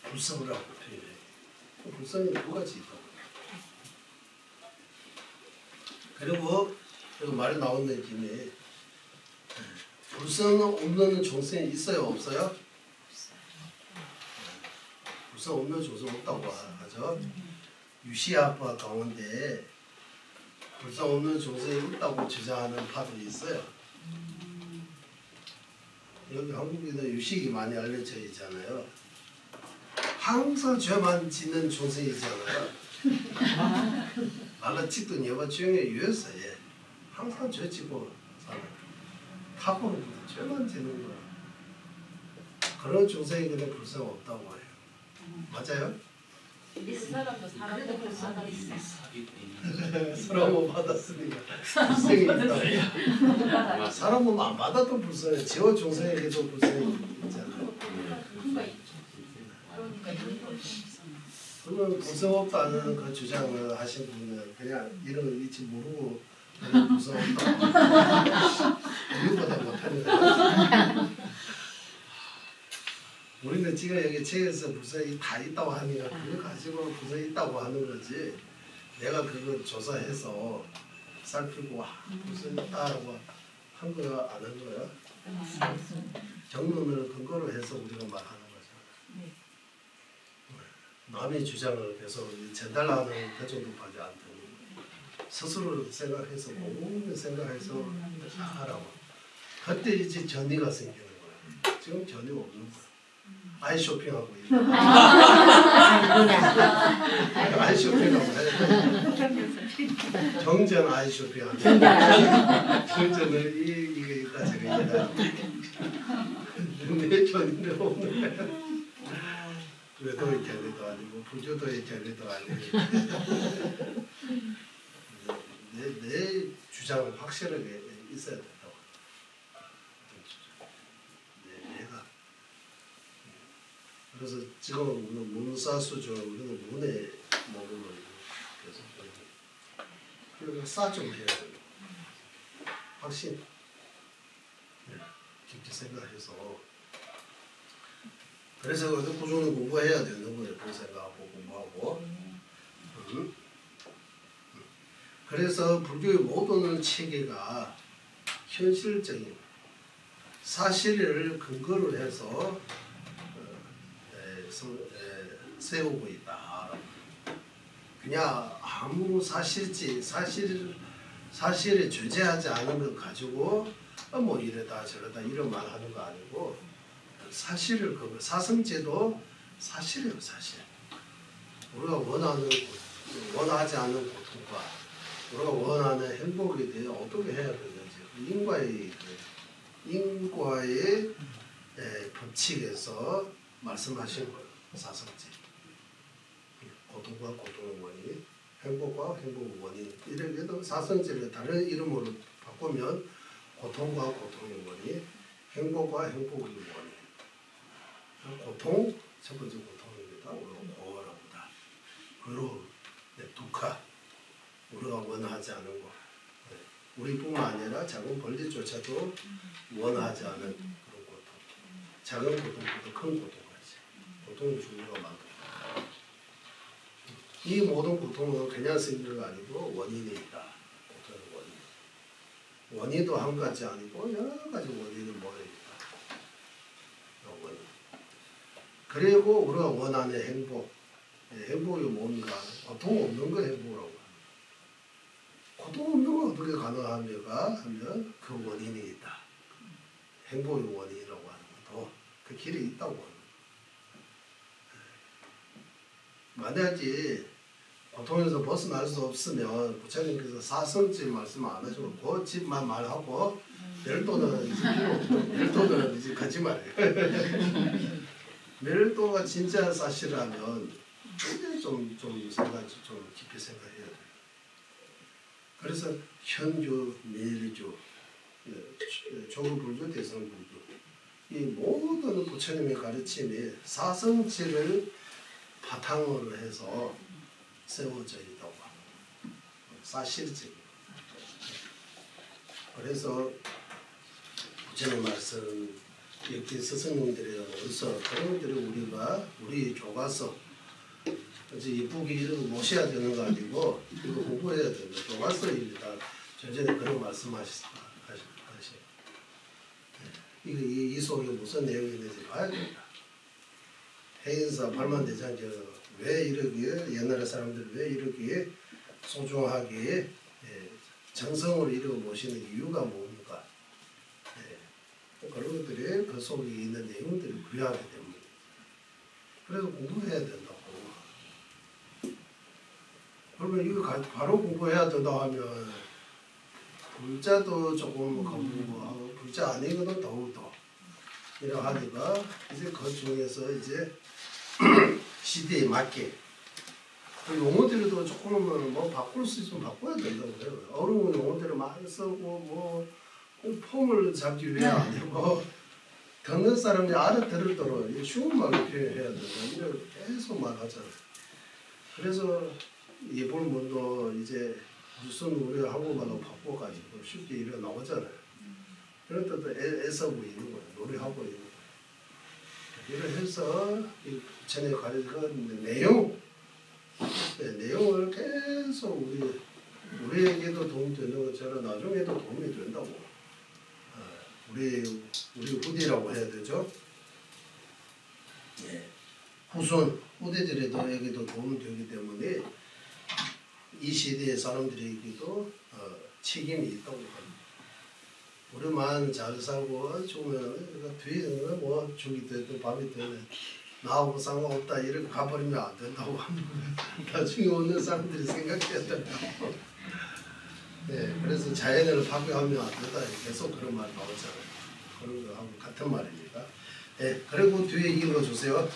S4: 불성이라고 표현해요. 불성이 두 가지 있다고. 그리고 여기 말이 나오는 김에 불성 없는 종생이 있어요, 없어요? 불성 없는 종생 없다고 하죠. 유시아파 가운데 불성 없는 종생이 있다고 주장하는 파도 있어요. 여기 한국에는 유식이 많이 알려져 있잖아요. 항상 죄만 짓는 종생이잖아요. 말라치던 여가 중에 유였어요. 항상 죄 짓고 사는. 타고는 죄만 짓는 거야. 그런 종생이 그냥 불성 없다고 해요. 맞아요?
S2: 이 사람도 사람도 받았어.
S4: 사람은 받았으니까 불성이 있다. 사람은 안 받아도 불성해. 지어 중생에게도 불성이 있잖아요. 그러면 불성 없다는 그 주장을 하신 분은 그냥 이런 거 일치 모르고 그냥 불성 없다. 우리보다 못하는 거야. 우리는 지금 여기 책에서 불성이 다 있다고 하니까 그거 가지고 불성이 있다고 하는 거지. 내가 그걸 조사해서 살피고 불성이 있다고 한 거야 안 한 거야? 정론을 근거로 해서 우리가 말하는 거죠. 남의 주장을 계속 전달하는 그 정도까지 안 되는 스스로 생각해서 곰곰이 생각해서 하라고. 그때 이제 전이가 생기는 거야. 지금 전이 없는 거야. 아이 쇼핑하고 있는 거야. 아이 쇼핑하고 해. 정전 아이 쇼핑하고 정전을 이게 있다 저게 있다. 내 전인데 없는 거야. 외도의 견해도 아니고 불교도의 견해도 아니고 내 주장은 확실하게 있어야 된다고. 내가 그래서 지금 우리는 문사수죠. 우리는 문의 목음을 계속 그러니까 싸좀 해야 돼요. 확신 깊게 생각해서 그래서 꾸준히 공부해야 되는 거예요. 그 생각하고 공부하고. 그래서 불교의 모든 체계가 현실적인 사실을 근거로 해서 세우고 있다. 그냥 아무 사실에 존재하지 않은 것 가지고 뭐 이러다 저러다 이런 말 하는 거 아니고 사실을 그 사성제도 사실이에요. 사실. 우리가 원하지 않는 고통과 우리가 원하는 행복에 대해 어떻게 해야 되는지 인과의 법칙에서 말씀하신 거예요. 사성제. 고통과 고통의 원인, 행복과 행복의 원인. 이렇게도 사성제를 다른 이름으로 바꾸면 고통과 고통의 원인, 행복과 행복의 원인. 고통, 첫 번째 고통입니다. 우리가 원합니다. 그리고 두카, 우리가 원하지 않은 것. 우리뿐만 아니라 작은 벌레조차도 원하지 않은 그런 고통. 작은 고통보다 큰 고통까지. 고통의 종류가 많다. 이 모든 고통은 그냥 생기는 거 아니고 원인이 있다. 고통의 원인. 원인도 한 가지 아니고 여러 가지 원인이 모여 있다. 원인. 그리고 우리가 원하는 행복. 행복이 뭔가 고통 없는 거 행복이라고 합니다. 고통 없는 거 어떻게 가능합니까? 하면 그 원인이 있다. 행복의 원인이라고 하는 것도 그 길이 있다고 합니다. 만약에 고통에서 벗어날 수 없으면 부처님께서 사성집 말씀 안 하시고 그 집만 말하고 멸도는 이제 필요 없고 멸도는 이제 거짓말이에요. 멸도가 진짜 사실이라면 굉장히 좀 깊이 생각해야 돼요. 그래서 현주, 매일주, 조부불교, 대성불교 이 모든 부처님의 가르침이 사성제를 바탕으로 해서 세워져 있다고 합니다. 사실적인. 그래서 부처님 말씀 이렇게 스승님들이 어디서 그런 것들이 우리가 우리 교과서 이제 이쁘게 이런 거 모셔야 되는 거 아니고 이거 공부해야 된다. 교과서입니다. 전전에 그런 말씀하셨어요. 이 속에 무슨 내용이 있는지 봐야 된다. 해인사 발만대장께서 왜 이렇게 옛날의 사람들이 왜 이렇게 소중하게 정성으로 이렇게 모시는 이유가 뭡니까? 그런 것들이 그 속에 있는 내용들이 귀하기 때문에 그래서 공부해야 된다고. 그러면 이거 바로 공부해야 된다고 하면 불자도 조금 공부하고 불자 아니거든 더욱더 이러 하니까 이제 그 중에서 이제 시대에 맞게 그 용어들도 조금은 뭐 바꿀 수 있으면 바꿔야 된다고 해요. 어려운 용어들을 많이 쓰고 뭐 폼을 잡기 위해 아니고 듣는 사람이 알아들도록 쉬운 말로 표현해야 된다. 이걸 계속 말하잖아요. 그래서 예불문도 이제 무슨 우리가 한국말로 바꿔가지고 쉽게 일어 나오잖아요. 그럴 때도 애써 보이는 거예요. 노래하고 있는 거예요. 이를 해서 이 전에 가르친 내용, 내용을 계속 우리에게도 도움이 되는 것처럼 나중에도 도움이 된다고. 우리 후대라고 해야 되죠. 예. 후대들에게도 도움이 되기 때문에 이 시대의 사람들에게도 책임이 있다고 합니다. 우리만 잘 살고 죽으면 뒤에는 뭐 죽이 되든 밥이 되든 나하고 상관없다 이렇게 가버리면 안 된다고 합니다. 나중에 오는 사람들이 생각해야 된다고. 네, 그래서 자연을 파괴하면 안 된다. 계속 그런 말 나오잖아요. 그런 거하고 같은 말입니다. 네, 그리고 뒤에 읽어주세요.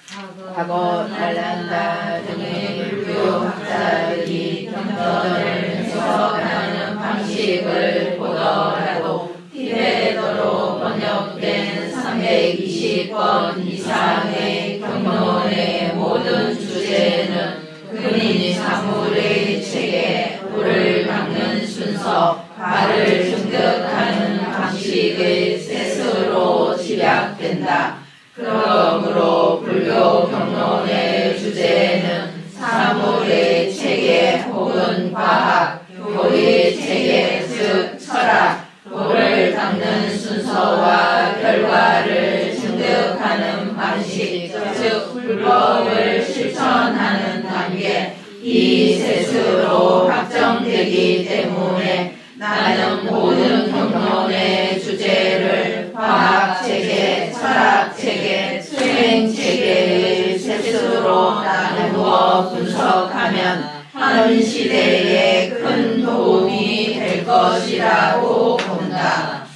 S5: 과거 날란다 등의 불교 학자들이 경전을 해석하는 방식을 보더라도 티베트어로 번역된 320권 이상의 경론의 모든 주제는 근인 사물의 체계, 불을 닦는 순서, 발을 증득하는 방식의 셋으로 집약된다. 그러므로 불교 경론의 주제는 사물의 체계 혹은 과학, 교의 체계 즉 철학, 불을 닦는 순서와 결과를 증득하는 방식 즉 불법을 실천하는 단계 이 셋으로 확정되기 때문에 나는 모든 경론의 주제를 과학체계, 철학체계, 수행체계의 셋으로 나누어 분석하면 현 시대에 큰 도움이 될 것이라고 본다.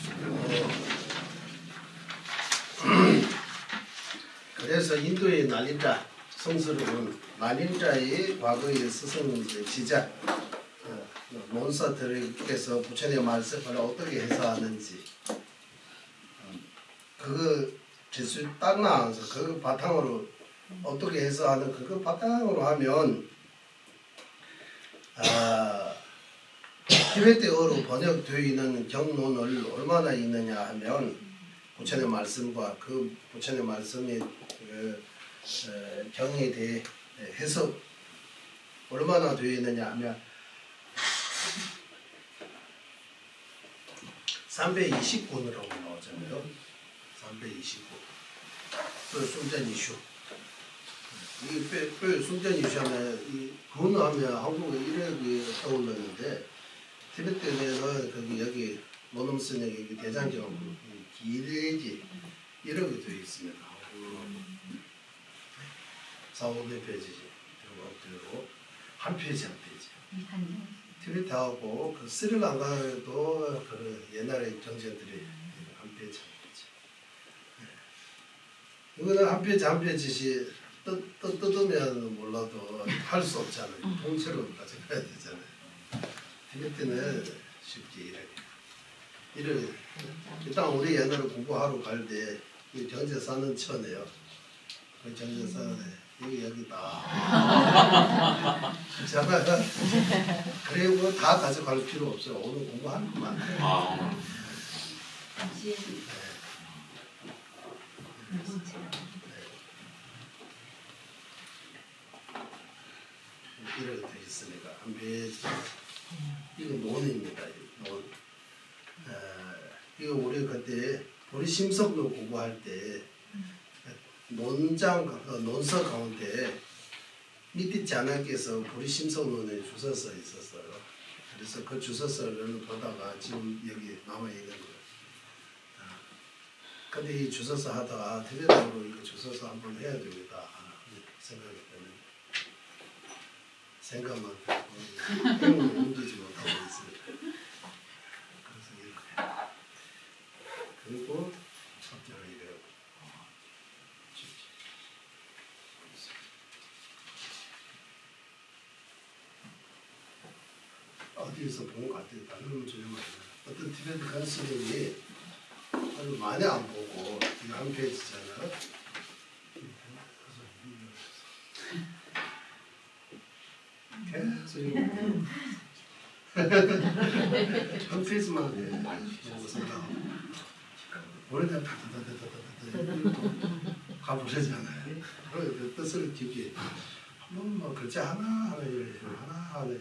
S4: 그래서 인도의 난임자, 성스러운 난임자의 과거의 스승 지자 논사들께서 부처님의 말씀을 어떻게 해석하는지 그거 기술 딱 나와서 그거 바탕으로 어떻게 해석하는 그거 바탕으로 하면 티베트어로 번역되어 있는 경론을 얼마나 있느냐 하면 부처님의 말씀과 그 부처님의 말씀의 경에 대해 해석 얼마나 되어 있느냐 하면 320권이라고 나오잖아요. 329. 또 순전 이슈. 이 순전 이슈 하면 이 군 하면 한국에 이력이 떠올랐는데 티베트에는 거기 여기 모놈스님 여기 대장경 길지 이력이 되어 있습니다. 400페이지 들어가고 한 페이지 한 페이지. 티베트하고 그 스리랑카도 그 옛날에 정전들이 한 페이지 한 페이지. 이거는 한 페이지 한 페이지씩 뜯으면 몰라도 할 수 없잖아요. 통째로 가져가야 되잖아요. 티베트는 쉽게 이래. 일단 우리 옛날에 공부하러 갈 때 이 정제사는 천이에요. 그 정제사는 여기다. 그리고 다 가져갈 필요 없어요. 오늘 공부하는 것만. 이렇게 돼 있으니까 한 페이지. 이거 논입니다. 논. 이거 우리 그때 우리 심석로 공부할 때 논서 가운데 밑에 자나께서 우리 심석론에 주소서 있었어요. 그래서 그 주소서를 보다가 지금 여기 남아 있는 거예요. 근데 이 주소서 하다가 대대적으로 이거 주소서 한번 해야 되겠다 생각이 드는 생각만 하고 옮기지 못하고 있습니다. 그래서 이렇게 그리고 섭정을 이래요. 어디서 본 것 같아요. 다른 건 전혀 모르겠어요. 어떤 티베트 간스님이 아주 많이 안 보고 이거 한 페이지잖아요. 계속 이거 한 페이지만 보고 쓴다. 오래된 가보시잖아요. 그 뜻을 깊이 한번 뭐 글자 하나 이래 하나 이래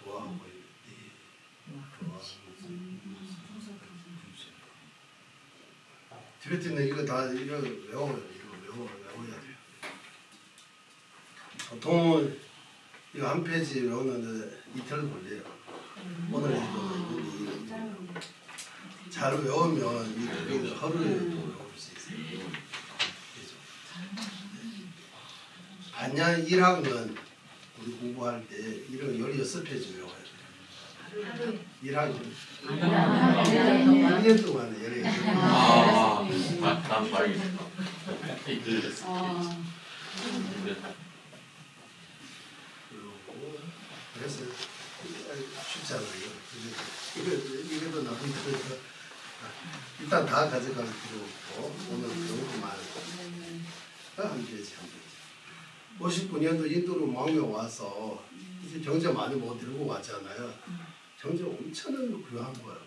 S4: 와 티베트는 이거 다 이거 외워야 돼요. 보통은 이거 한 페이지 외우는데 이틀 걸려요. 오늘 이거 잘 외우면 이거 하루에 외울 수 있어요. 반년 1학년 우리 공부할 때 이런 16페이지 외워야 돼요. 1학년 1년 동안에 16페이지.
S1: 난 봐야겠다.
S4: 그래서 쉽지 않아요. 이게도 나쁜 거니까 일단 다 가져갈 필요 없고 오늘 배우고만 한 페이지. 59년도 인도로 망명 와서 이제 경제 많이 못 들고 왔잖아요. 경제 엄청나게 구요한 거예요.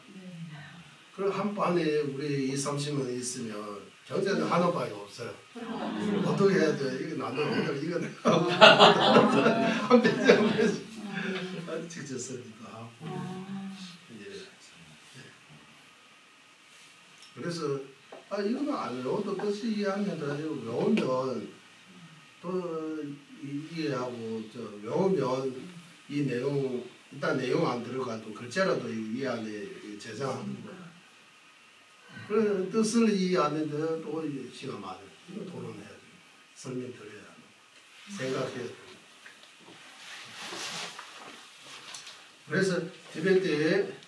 S4: 그럼 한 반에 우리 20-30명 있으면 경제는 하나밖에 없어요. 어떻게 해야 돼? 이거 나도 오늘 이거 한 페이지 한 페이지 직접 쓰기도 하고. 그래서 이거는 안 외워도 뜻이 이해하면 외우면 또 이해하고 외우면 이 내용 일단 내용 안 들어가도 글자라도 이 안에 저장하는 거야. 그래 뜻을 이해하는데 또 시간 많아요. 이거 토론해야 돼. 설명 드려야 돼. 생각해야 돼. 그래서 티베트에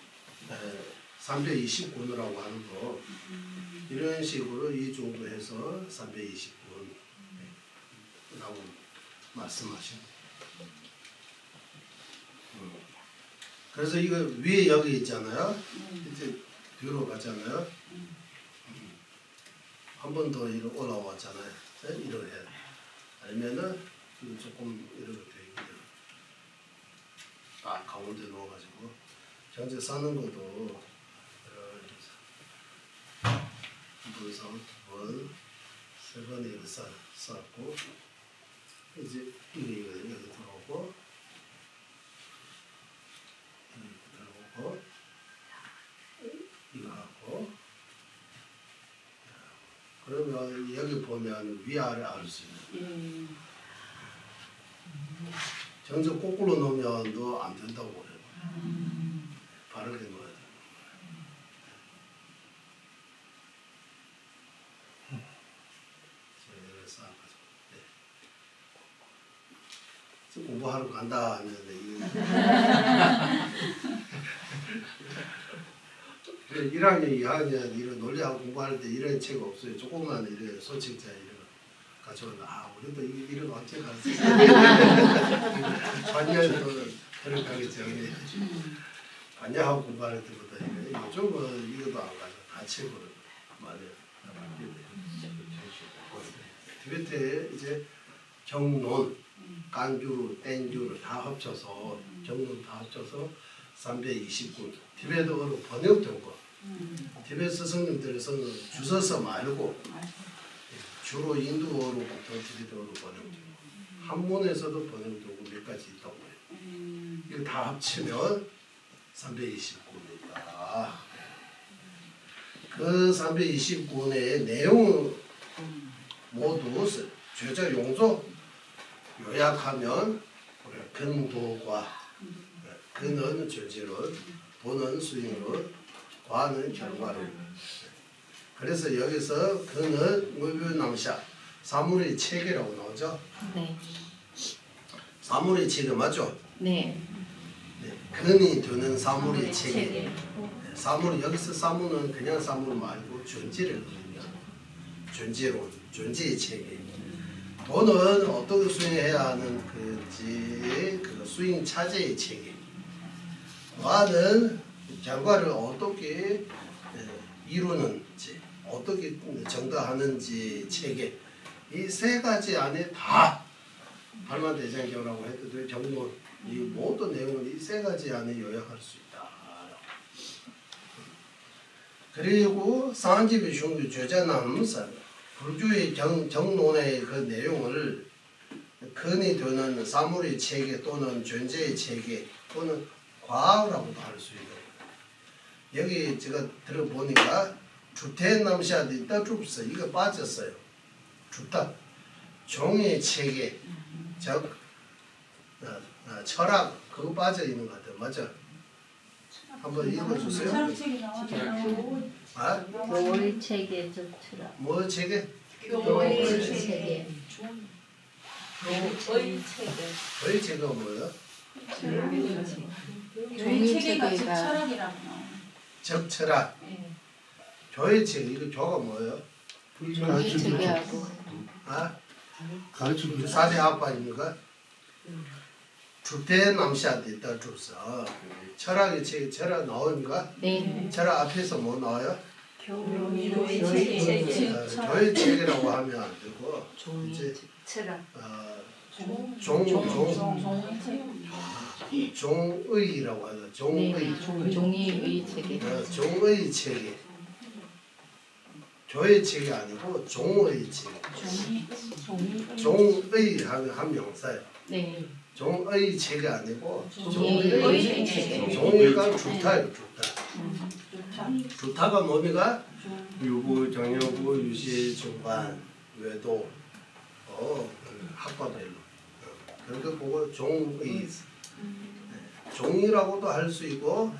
S4: 329라고 하는 거 이런 식으로 이 정도 해서 329라고 말씀하십니다. 그래서 이거 위에 여기 있잖아요. 이제 뒤로 가잖아요. 한 번 더 이렇게 올라왔잖아요. 이렇게 해야 돼. 아니면은 조금 이렇게 되고 딱 가운데 넣어가지고 경제 싸는 것도 세 번에 이렇게 쌓고 이제 이거 여기 들어오고 이거 하고 그러면 여기 보면 위아래 알 수 있는 정적 거꾸로 놓으면 너 안 된다고 그래요. 바르게 놓아야 돼. 공부하러 간다 하는데 이거 1학년, 2학년 이런 논리하고 공부할 때 이런 책 없어요. 조금만 이런 소책자 이런 가져온다. 우리도 이런 언제 갈 수 있어요? 반년도 들어가기 전에 반년하고 공부할 때보다 요즘은 이것도 안 가죠. 다 책으로 말해요. 티베트에 이제 정론 깐주, 땡주를 다 합쳐서 정론 다 합쳐서 329 티베트어로 번역된 거. 티베트 스승님들에서는 주서서 말고 주로 인도어로 보통 티베트어로 번역되고 한문에서도 번역되고 몇 가지 있다고 해요. 이거 다 합치면 329입니다. 그 329권의 내용 모두 죄자 용서 요약하면 근도과 근은 죄질은 도는 수익은 과는 결과를 그래서 여기서 근은 무변낭샤 사물의 체계라고 나오죠?
S5: 네.
S4: 사물의 체계 맞죠?
S5: 네.
S4: 네. 근이 되는 사물의 체계. 사물 여기서 사물은 그냥 사물 말고 존재를 의미하는 존재론, 존재의 체계. 돈은 어떻게 수행해야 하는 그지 그 수행 차제의 체계. 과는 결과를 어떻게 이루는지, 어떻게 전달하는지 체계, 이 세 가지 안에 다 발만대장경이라고 해도 돼. 경론, 이 모든 내용을 이 세 가지 안에 요약할 수 있다. 그리고 상집의 중교 죄자남산 불교의 경론의 그 내용을 근이 되는 사물의 체계 또는 존재의 체계 또는 과학이라고도 할 수 있다. 여기 제가 들어보니까 주택남시아도 있다 줍서 이거 빠졌어요. 주택 종의 체계 즉 철학 그거 빠져 있는 것 같아요. 맞죠? 한번 읽어주세요.
S2: 철학책이 나왔잖아요.
S4: 아?
S5: 교의 체계 적출하.
S4: 뭐 체계?
S5: 교의 체계.
S2: 의
S4: 거의 체계가 뭐예요?
S2: 교의 체계가 즉
S5: 체계가
S2: 철학이라고 나와요.
S4: 적 철학.
S2: 예.
S4: 교의 체계 이거 교가 뭐예요?
S5: 교의 체계하고
S4: 아?
S7: 가르쳐주죠.
S4: 4대 학파입니까? 주택남시아도 있다 줍서 철학의 체계 철학 나옵니까?
S5: 네.
S4: 철학 앞에서 뭐 나와요?
S2: 교의 체계 즉 철학.
S4: 교의 체계라고 하면 안 되고 이제
S5: 철학.
S4: 종의라고 하죠.
S5: 네.
S4: 종의.
S5: 종이의 체계.
S4: 종의 체계. 교의 체계 아니고 종의 체계. 종의 하면 한 명사예요.
S5: 네.
S4: 종의 체계 아니고
S5: 종이의 체계.
S4: 종의가 주타예요. 주타. 주타가 뭡니까? 유부, 정여부, 유시, 중반, 외도, 학과별로. 그렇게 보고 종의. 종이라고도 할 수 있고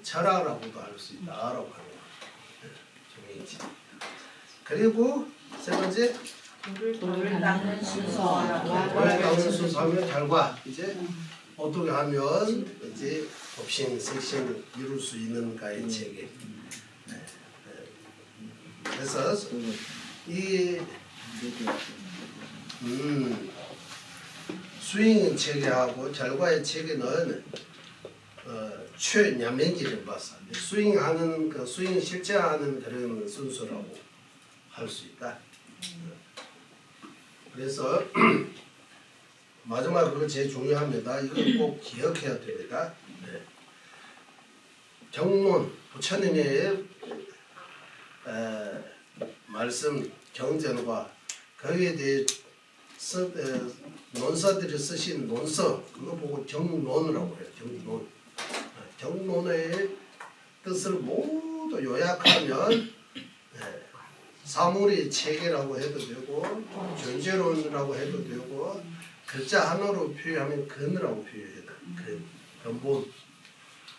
S4: 철학이라고도 할 수 있다라고 하는 거예요. 종이지. 그리고 세 번째
S2: 돌을 닦는 순서라고
S4: 왜 닦는 순서하면 결과 이제 어떻게 하면 이제 법신, 색신을 이룰 수 있는가의 체계. 그래서 이 수행 체계하고 결과의 체계는 최냐면기를 봐서 수행하는 그 수행 실제하는 그런 순서라고 할 수 있다. 그래서 마지막 그거 제일 중요합니다. 이거 꼭 기억해야 됩니다. 네. 경론 부처님의 말씀 경전과 거기에 대해 논사들이 쓰신 논서 그거 보고 경론이라고 해요. 경론. 경론의 뜻을 모두 요약하면 사물의 체계라고 해도 되고 존재론이라고 해도 되고 글자 하나로 표현하면 근이라고 표현해요. 근본.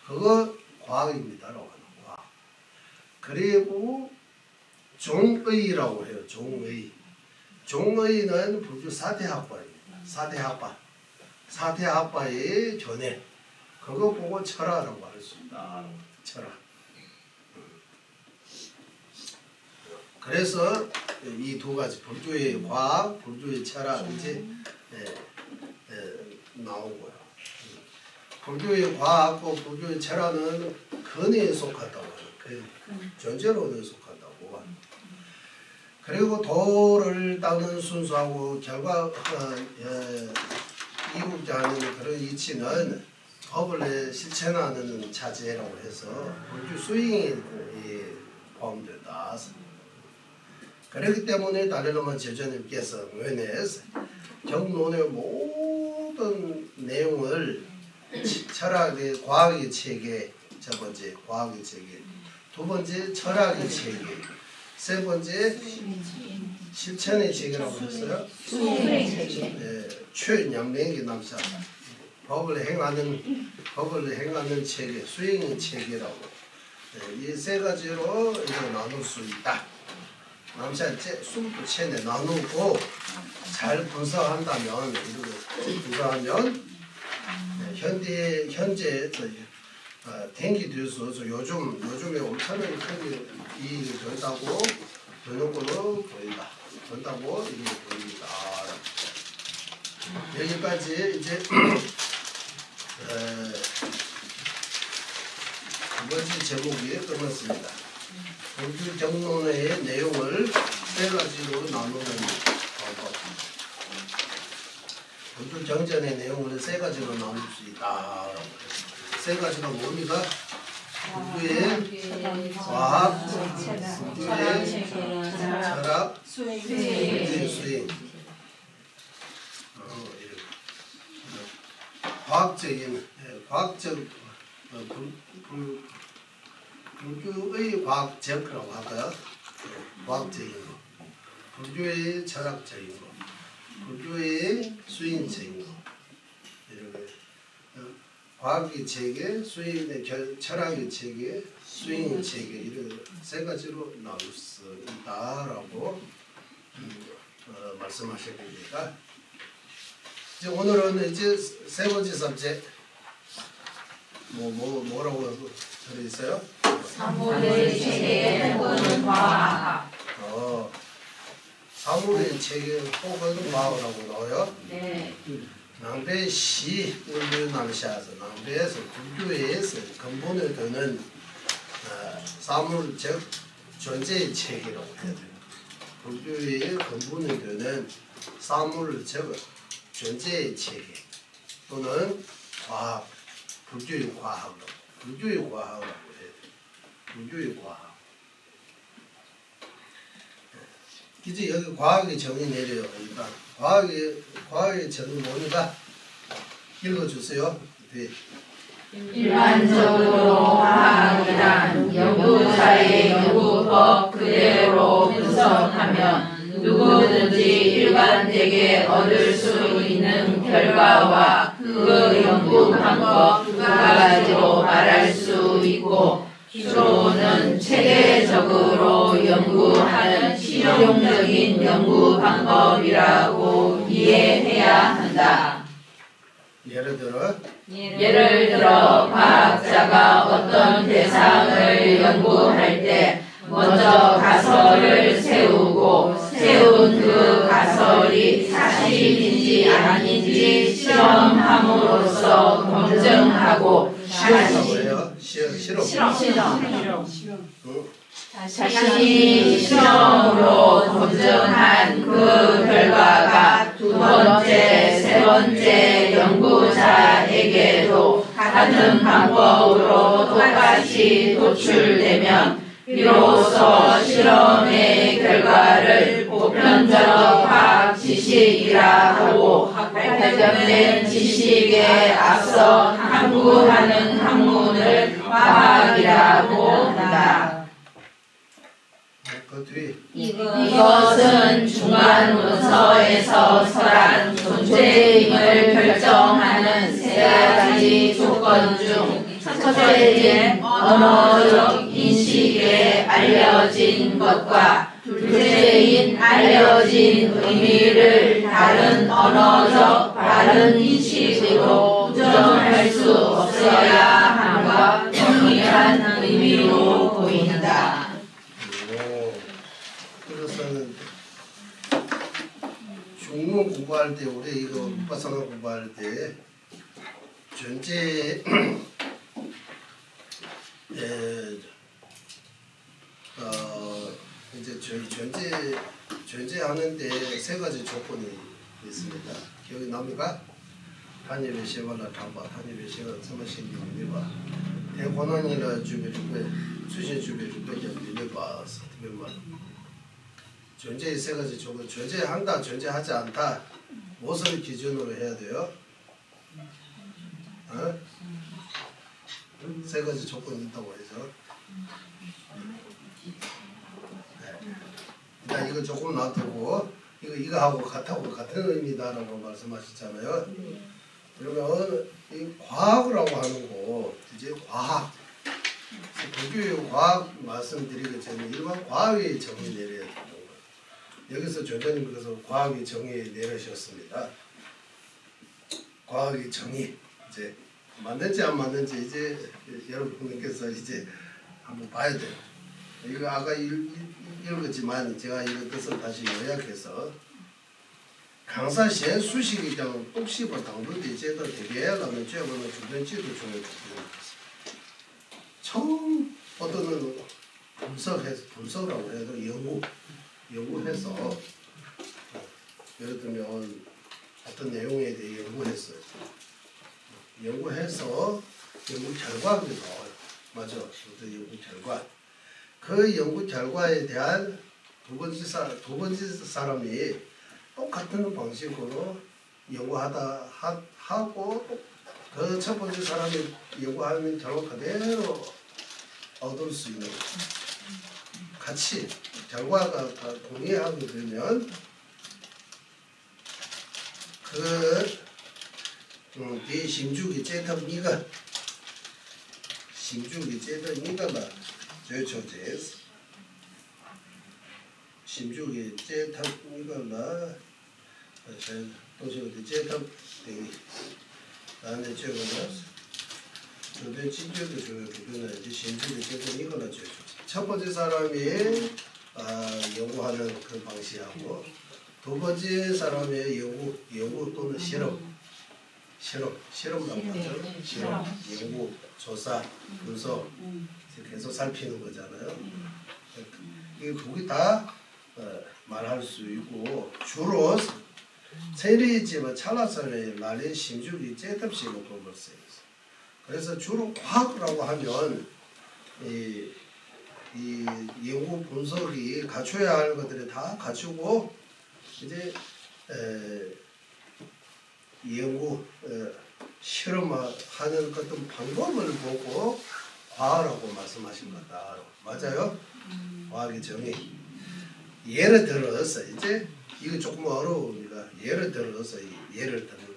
S4: 그거 과학입니다라고 하는 과학. 그리고 종의라고 해요. 종의. 종의는 불교 4대 학파입니다. 4대 학파. 4대 학파의 견해. 그거 보고 철학이라고 할 수 있다. 철학. 그래서 이 두 가지 불교의 과학, 불교의 철학 이제 나오고요. 불교의 과학과 불교의 철학은 근에 속한다고 해요. 존재론에 속한다고. 그리고 도를 닦는 순수하고 결과 이루자 하는 그런 이치는 법을 실천하는 자제라고 해서 불교 수행이 포함된다. 그렇기 때문에 달레노마 제자님께서 wen에서 경론의 모든 내용을 철학의 과학의 체계, 첫 번째 과학의 체계, 두 번째 철학의 체계, 세 번째 실천의 체계라고 했어요.
S5: 수행의 체계.
S4: 네, 최양맹기 남사 법을 행하는 체계, 수행의 체계라고 이 세 가지로 이거 나눌 수 있다. 남자한테 22체내 나누고 잘 분석한다면 이렇게 분석하면 현재 dengue 돼서 요즘에 엄청나게 큰 이익이 된다고 되는 걸로 보인다. 된다고 이렇게 보입니다. 여기까지 이제 두 번째 제목이 끝났습니다. 불교 정론의 내용을 세 가지로 나누는 방법. 불교 정전의 내용을 세 가지로 나눌 수 있다. 세 가지가 뭡니까? 불교의 과학, 불교의 철학, 불교의 수행. 과학적 불교의 과학적이라고 할까요? 과학적인 거, 불교의 철학적인 거, 불교의 수행적인 거, 이렇게 과학의 체계, 수행의 철학의 체계, 수행의 체계 이런 세 가지로 나눌 수 있다라고 말씀하셨습니다. 이제 오늘은 이제 세 번째 subject 뭐라고 들어 있어요?
S2: 사물의 체계 혹은 과학.
S4: 사물의 체계 혹은 과학이라고 나와요.
S2: 네.
S4: 낭배시 울류낭샤에서 낭배에서 불교에서 근본을 두는 사물 즉 존재의 체계라고 해야 돼요. 불교의 근본을 두는 사물 즉 존재의 체계 또는 과학, 불교의 과학이라고 해야 돼요. 불교의 과학. 이제 여기 과학의 정의 내려요. 일단 과학의 정의 뭡니까? 읽어주세요. 네.
S2: 일반적으로 과학이란 연구자의 연구법 그대로 분석하면 누구든지 일관되게 얻을 수 있는 결과와 그 연구 방법 두 가지로 말할 수 있고 주로는 체계적으로 연구하는 실용적인 연구 방법이라고 이해해야 한다.
S4: 예를 들어
S2: 과학자가 어떤 대상을 연구할 때 먼저 가설을 세우고 세운 그 가설이 사실인지 아닌지 실험함으로써 검증하고 자신이 실험으로 검증한 그 결과가 두 번째, 세 번째 연구자에게도 같은 방법으로 똑같이 도출되면 비로소 실험의 결과를 보편적 과학 지식이라 하고 발견된 지식에 앞서 탐구하는 학문을 과학이라고 한다.
S4: 그 뒤
S2: 이것은 중간 문서에서 설한 존재임을 결정하는 세 가지 조건 중 첫째는 언어적 인식에 알려진 것과 둘째인 알려진 의미를 다른 언어적 바른 인식으로 부정할 수 없어야 함과 동일한 의미로 보인다.
S4: 그래서는 중문 공부할 때 우리 이거 바사나 공부할 때 존재 이제 존재하는데 세 가지 조건이 있습니다. 기억이 납니까? 한입의 시발라 탐바, 한입의 시발 서머신기 미바, 대권한이라 주비르베, 수신 주비르베 연비르바, 사티베마. 존재의 세 가지 조건, 존재한다, 존재하지 않다. 무엇을 기준으로 해야 돼요? 세 가지 조건이 있다고 해서. 일단 이거 조금 놔두고 이거하고 같은 의미다라고 말씀하셨잖아요. 그러면 이 과학이라고 하는 거 이제 과학. 불교의 과학 말씀드리기 전에 일반 과학의 정의 내려야 된다는 거예요. 여기서 조자님께서 과학의 정의 내리셨습니다. 과학의 정의 이제 맞는지 안 맞는지 이제 여러분께서 이제 한번 봐야 돼요. 이거 아까 읽었지만 제가 이거 뜻을 다시 요약해서 강사시에 수식이 장 똑시버 당부대 제도 대비하려면 최고는 주변지도 중에 처음 어떤 분석이라고 해도 연구해서 예를 들면 어떤 내용에 대해 연구했어요. 연구해서 연구 결과가 나와요. 맞아. 어떤 연구 결과. 그 연구 결과에 대한 두 번째 사람이 똑같은 방식으로 연구하다 하고 그 첫 번째 사람이 연구하는 결과 그대로 얻을 수 있는 같이 결과가 다 동의하게 되면 이 심주기 제탑 니가 제초제스 심주기 제탑 니가가 도저히 제탑 되기 나는 저거는 저도 진짜도 저거 그거는 이제 심주기 제탑 니가가 제초 첫 번째 사람이 연구하는 그 방식하고 두 번째 사람의 연구 또는 실험이라고 하죠. 실험, 연구, 조사, 분석 계속 살피는 거잖아요. 이 그게 다 말할 수 있고 주로 세리지만 찰나선의 날린 심주기 제답식을 보고 있어요. 그래서 주로 과학이라고 하면 이 연구 분석이 갖춰야 할 것들이 다 갖추고 이제 연구 실험하는 어떤 방법을 보고 과학이라고 말씀하신 거다. 맞아요? 과학의 정의. 예를 들어서 이제 이거 조금 어려우니까 예를 들어서 예를 드는 거.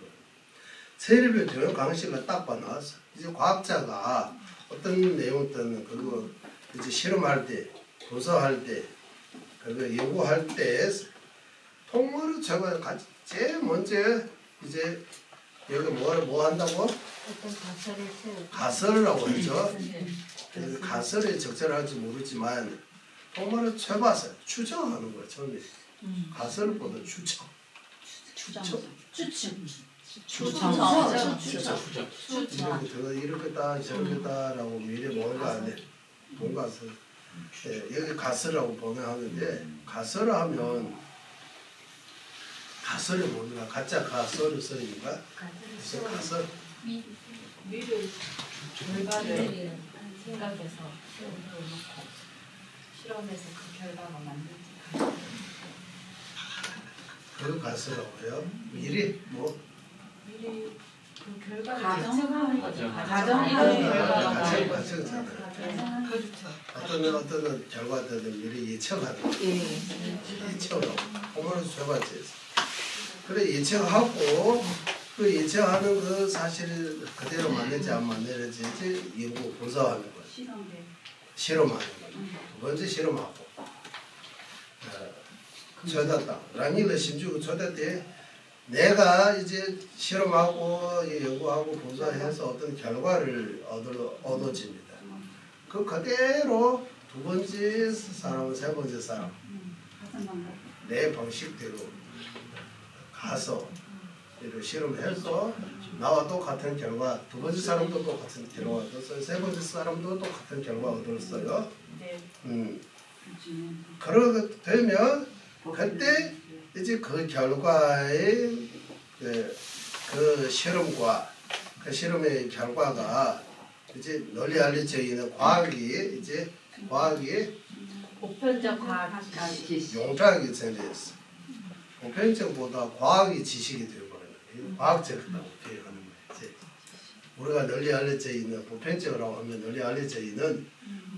S4: 세리별 교육 강의실을 딱 봐놨어. 이제 과학자가 어떤 내용이든 그거 이제 실험할 때, 분석할 때, 그거 연구할 때 통으로 적어야 제일 먼저 이제 여기 뭐 한다고?
S5: 어떤 가설을 세우고
S4: 가설이라고 하죠. 가설이 적절할지 모르지만 통으로 쳐봐서 추정하는 거예요. 처음에 가설보다 추정. 이렇게다 저렇게다라고 미리 뭔가 여기 가설이라고 보면 하는데 가설을 하면 가설이 뭡니까? 가짜 가설을 써니까 무슨 가설?
S2: 미를 결과를 생각해서 놓고 실험해서 그 결과가 만들지.
S4: 그 가설이라고 해요. 미리 뭐?
S2: 미리 그 결과를
S5: 가정하는
S2: 거죠.
S5: 가정하는
S2: 결과가
S4: 가정잖아요. 어떤 결과들을 미리 예측하는 거. 예측하고 공부를 줘봤지. 그래 예측하고 그 예측하는 그 사실 그대로 맞는지 안 맞는지 이제 연구 분석하는 거예요. 실험하는 거예요. 두 번째 실험하고 쳐다다. 라니를 심주고 쳐다 때 내가 이제 실험하고 연구하고 분석해서 어떤 결과를 얻어집니다. 그 그대로 두 번째 사람, 세 번째 사람 내 방식대로 가서 이렇게 실험해서 나와 똑같은 결과 두 번째 사람도 똑같은 결과 얻었어요. 세 번째 사람도 똑같은 결과 얻었어요. 그러게 되면 그때 이제 그 결과의 그 실험과 그 실험의 결과가 이제 널리 알려져 있는 과학이
S2: 보편적 과학
S4: 용장이 생겼어. 보편적보다 과학이 지식이 되어버리는 과학적이라고 표현하는 거지. 우리가 널리 알려져 있는 보편적이라고 하면 널리 알려져 있는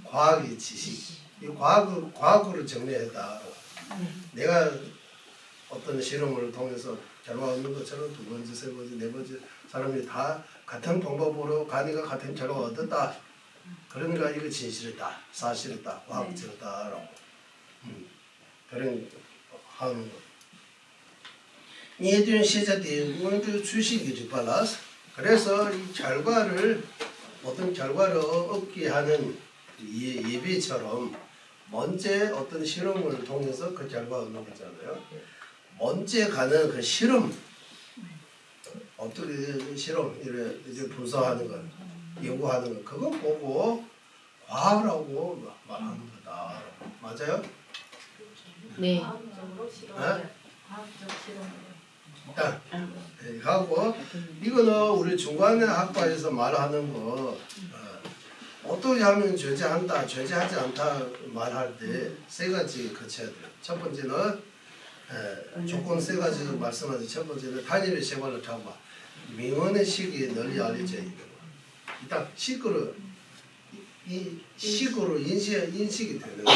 S4: 과학의 지식. 이 과학으로 정리했다. 내가 어떤 실험을 통해서 결과 얻는 것처럼 두 번째, 세 번째, 네 번째 사람이 다 같은 방법으로 가니까 같은 결과 얻었다. 그러니까 이거 진실이다, 사실이다, 과학적이다라고 그런 하는 거. 이든 시작된 우리도 주식이 발라서 그래서 이 결과를 어떤 결과를 얻게 하는 예비처럼 먼저 어떤 실험을 통해서 그 결과 얻는 거잖아요. 먼저 가는 그 실험 어떻게 실험 이제 분석하는 거, 연구하는 거 그거 보고 과학이라고 말하는 거다. 맞아요?
S5: 네.
S2: 과학적으로 실험.
S4: 네?
S2: 과학적 실험이에요.
S4: 자, 하고 이거는 우리 중간에 학과에서 말하는 거 어떻게 하면 죄제한다, 죄제하지 않다 말할 때 세 가지 거쳐야 돼요. 첫 번째는 조건 세 가지 말씀하신 첫 번째는 단일의 생활을 잡아 명언의 식이 널리 알려져 있는 거. 일단 식으로 인식이 되는 거.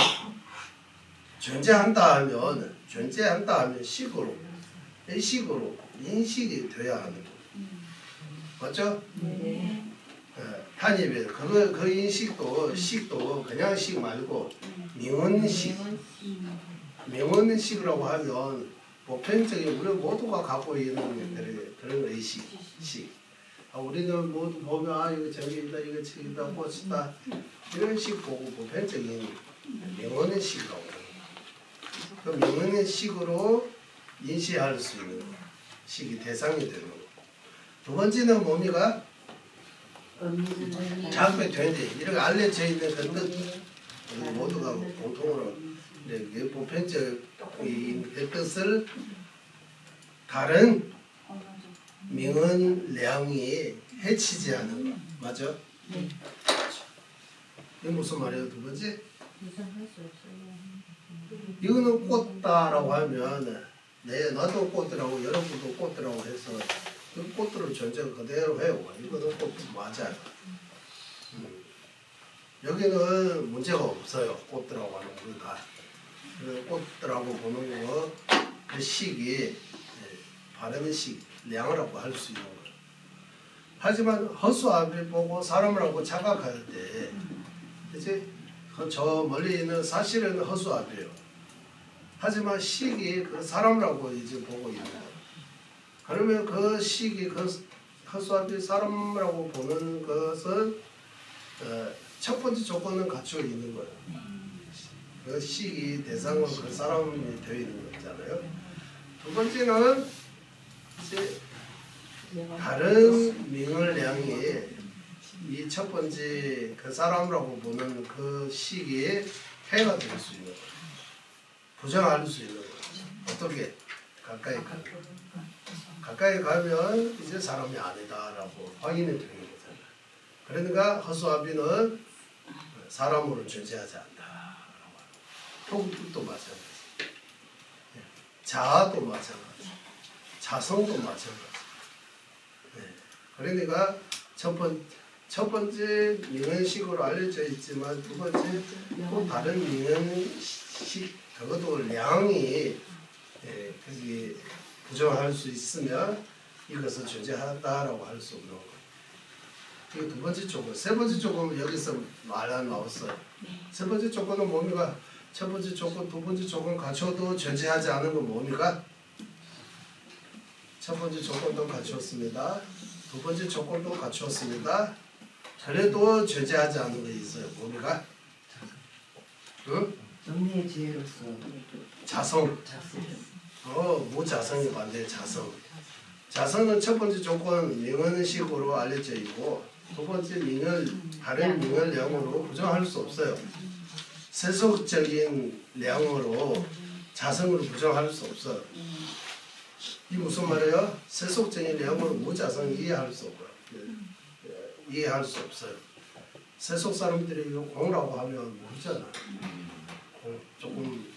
S4: 존재한다 하면 식으로 인식이 돼야 하는 거. 맞죠?
S5: 네.
S4: 한입에 그 식도 그냥 식 말고 명언식이라고 하면 보편적인 우리 모두가 갖고 있는 그런 의식. 우리는 모두 보면 이거 저기다 이거 저기다 꽃이다 이런 식 보고 보편적인 명언식이라고 해요. 그 명언식으로 인식할 수 있는 거. 식이 대상이 되는 거. 두 번째는 뭡니까? 자극이 되는데 이렇게 알려져 있는 그 뜻, 우리 모두가 공통으로 이렇게 보편적인 그 뜻을 다른 명언량이 해치지 않는 거. 맞죠?
S5: 네.
S4: 이게 무슨 말이에요? 두 번째?
S5: 이상할 수 없어요.
S4: 이거는 꽃다라고 하면 나도 꽃이라고 여러분도 꽃이라고 해서 그 꽃들을 존재 그대로 해요. 이거는 꽃 맞아요. 여기는 문제가 없어요. 꽃들하고 하는 거 다. 꽃들하고 보는 거 그 식이 바른 식, 량이라고 할 수 있는 거예요. 하지만 허수아비 보고 사람이라고 착각할 때 이제 저 멀리 있는 사실은 허수아비예요. 하지만 식이 그 사람이라고 이제 보고 있는 거예요. 그러면 그 식이 그 허수아비 사람이라고 보는 것은 첫 번째 조건은 갖추어 있는 거예요. 그 식이 대상은 그 사람이 되어 있는 거잖아요. 두 번째는 이제 다른 명을량이 이 첫 번째 그 사람이라고 보는 그 식이 해가 될 수 있는 거예요. 부정할 수 있는 거예요. 어떻게? 가까이 가면 이제 사람이 아니다라고 확인이 되는 거잖아요. 그러니까 허수아비는 사람으로 존재하지 않다. 토국도 마찬가지. 자아도 마찬가지. 자성도 마찬가지. 그러니까 첫 번째 명언식으로 알려져 있지만 두 번째 또 다른 명언식 그것도 량이 거기 부정할 수 있으면 이것을 존재한다라고 할 수 없는 거예요. 이게 두 번째 조건. 세 번째 조건은 여기서 말 안 나왔어요. 세 번째 조건은 뭡니까? 첫 번째 조건, 두 번째 조건 갖춰도 존재하지 않은 건 뭡니까? 첫 번째 조건도 갖추었습니다. 두 번째 조건도 갖추었습니다. 그래도 존재하지 않는 게 있어요. 뭡니까? 응?
S7: 정리의 지혜로서
S4: 자성. 무자성이 반대 자성. 자성은 첫 번째 조건 명언식으로 알려져 있고 두 번째 다른 명언량으로 부정할 수 없어요. 세속적인 량으로 자성을 부정할 수 없어요. 이 무슨 말이에요? 세속적인 량으로 무자성 이해할 수 없어요. 이해할 수 없어요. 세속 사람들이 이거 공이라고 하면 모르잖아요. 조금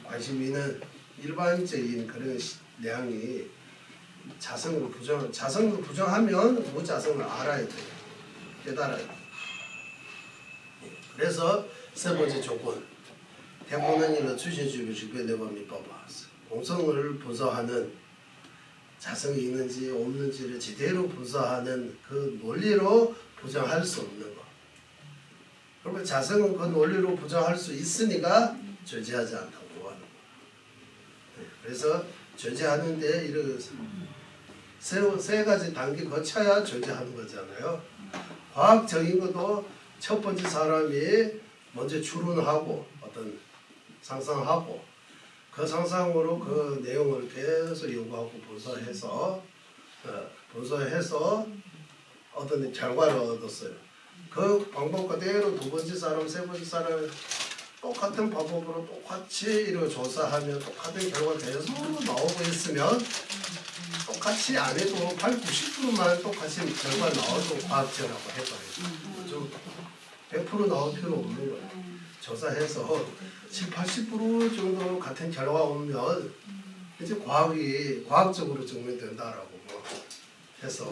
S4: 관심 있는 일반적인 그런 량이 자성을 부정하면 무자성을 알아야 돼요. 깨달아야 돼요. 그래서 세 번째 조건 대본원인의 추신주의를 직변내고 밑봐봤어. 공성을 분석하는 자성이 있는지 없는지를 제대로 분석하는 그 논리로 부정할 수 없는 거. 그러면 자성은 그 논리로 부정할 수 있으니까 존재하지 않다고 하는 거. 그래서 존재하는데 이런 세 가지 단계 거쳐야 존재하는 거잖아요. 과학적인 것도 첫 번째 사람이 먼저 추론하고 어떤 상상하고 그 상상으로 그 내용을 계속 연구하고 분석해서 어떤 결과를 얻었어요. 그 방법 그대로 두 번째 사람, 세 번째 사람 똑같은 방법으로 똑같이 이렇게 조사하면 똑같은 결과 계속 나오고 있으면 똑같이 안 해도 8, 90%만 똑같이 결과 나와도 과학자라고 해봐요. 좀 100% 나올 필요 없는 거예요. 조사해서 7, 80% 정도 같은 결과 오면 이제 과학적으로 증명된다라고 뭐 해서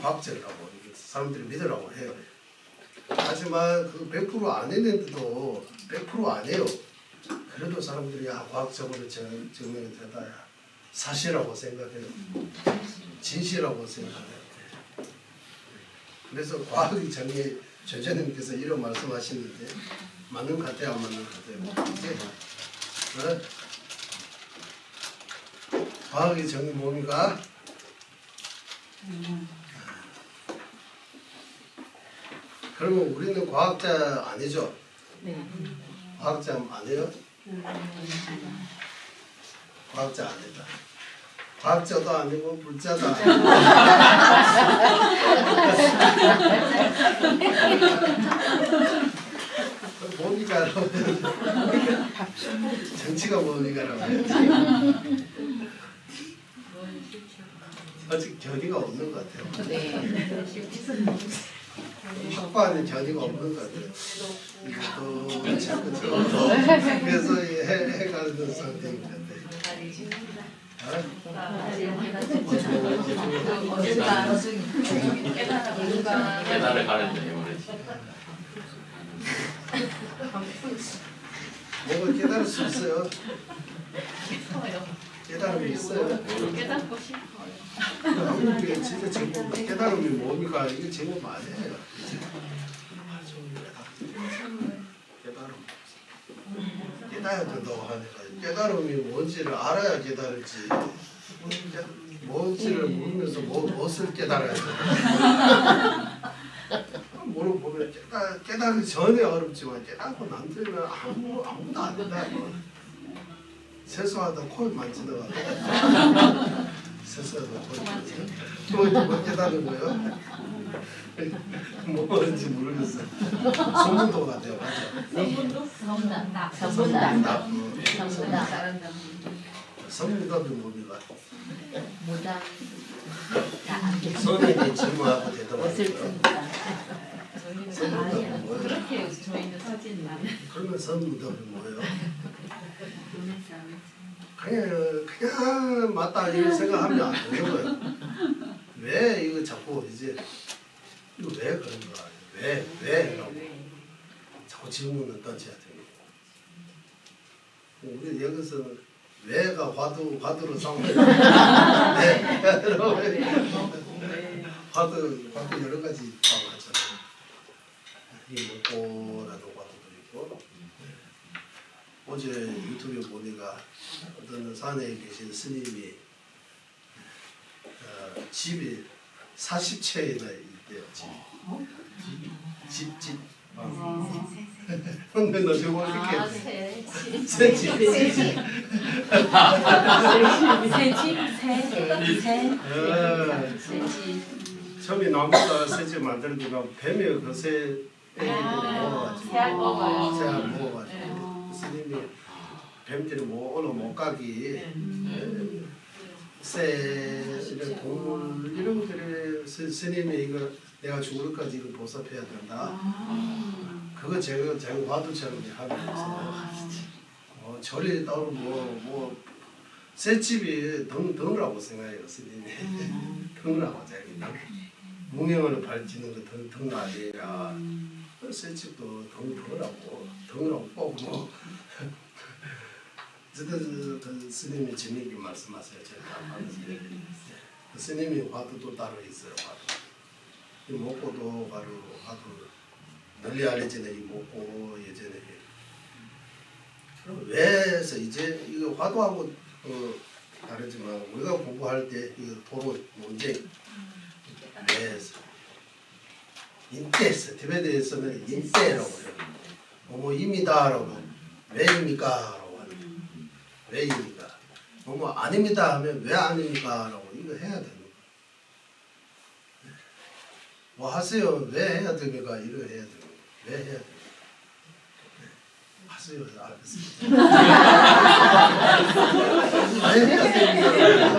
S4: 과학자라고 사람들이 믿으라고 해요. 하지만 그 100% 안 했는데도 100% 안 해요. 그래도 사람들이 과학적으로 증명이 되다. 사실이라고 생각해요. 진실이라고 생각해요. 그래서 과학이 정리 조재님께서 이런 말씀하시는데 맞는 것 같아요, 안 맞는 것 같아요. 이제 과학의 정리 뭡니까? 그러면 우리는 과학자 아니죠?
S5: 네.
S4: 과학자 아니에요? 과학자 아니다. 과학자도 아니고 불자도 아니고 뭡니까? 정치가 뭡니까라고 해야지. 아직 견이가 없는 것 같아요.
S5: 네.
S4: 확보하는 견이가 없는 것 같아요. 이것도 자꾸 그래서 해가는 상태인 것 같아요.
S1: 계단을 가렸네 말이지.
S4: 뭔가 깨달을 수 있어요. 깨달음이 있어요.
S2: 깨닫고 싶어요.
S4: 한국에 진짜 제목 깨달음이 뭡니까? 이게 제목 아니에요. 깨달음. 깨달아야 된다고 하니까 깨달음이 뭔지를 알아야 깨달을지 뭔지를 모르면서 무엇을 깨달아야 되나 물어보면 깨달기 전에 어렵지만 깨닫고 난 뒤에는 아무도 안 된다. 세수하다 코 만지다가 세수하다 코 만지다가 또 깨달은 거예요? 뭔지 모르겠어요. 소문도 같아요. 맞아. 성문답이 뭡니까?
S5: 무당.
S4: 선생님이 질문하고 대답하는
S2: 저희는 아니야. 그렇게 저희는 사진이
S4: 그러면 선문답이 뭐예요? 그냥 맞다 이런 생각하면 안 되는 거예요. 왜 이거 자꾸 이제 이거 왜 그런 거야? 왜라고 자꾸 질문을 던져야 됩니다. 우리 여기서는 왜가 화두로 싸우는 화두 여러 가지 방하잖아요. 이 먹고라도 화두도 있고. 어제 유튜브에 보니까 어떤 산에 계신 스님이 집이 40채나 있대요. 집. 근데 너 저거 이렇게 새집. 처음에 나무가 새집 만들기가 뱀이 그새 먹어가지고 새알 먹어가지고 스님이 뱀들이 뭐 오늘 못 가기 새 이런 동물 이런 것들이 스님이 이거 내가 죽을 까지 이거 보살펴야 된다. 그거 제가 화두처럼 하면서 절이 따로 뭐 새집이 덩이라고 생각해요 스님이. 덩이라고 자기 무명을 밝히는 거 덩 아니라 새집도 덩이라고 꼭 뭐. 어쨌든 그 스님이 재미있게 말씀하세요. 제가 그 스님이 화두도 따로 있어요. 화두. 이 목고도 바로 화두 널리 알려지는 이 목고 예전에 왜서 이제 이거 화두하고 다르지만 우리가 공부할 때 이거 도로 논쟁 왜서 인때에서 티베트에서는 인때라고 해요. 뭐 임이다라고 왜입니까? 왜입니까? 뭐 아닙니다 하면 왜 아닙니까? 라고 이거 해야 되는 거예요. 뭐 하세요? 왜 해야 됩니까? 이러 해야 됩니까? 왜 해야 됩니까? 네. 하세요. 알겠습니다. 왜 해야 됩니까?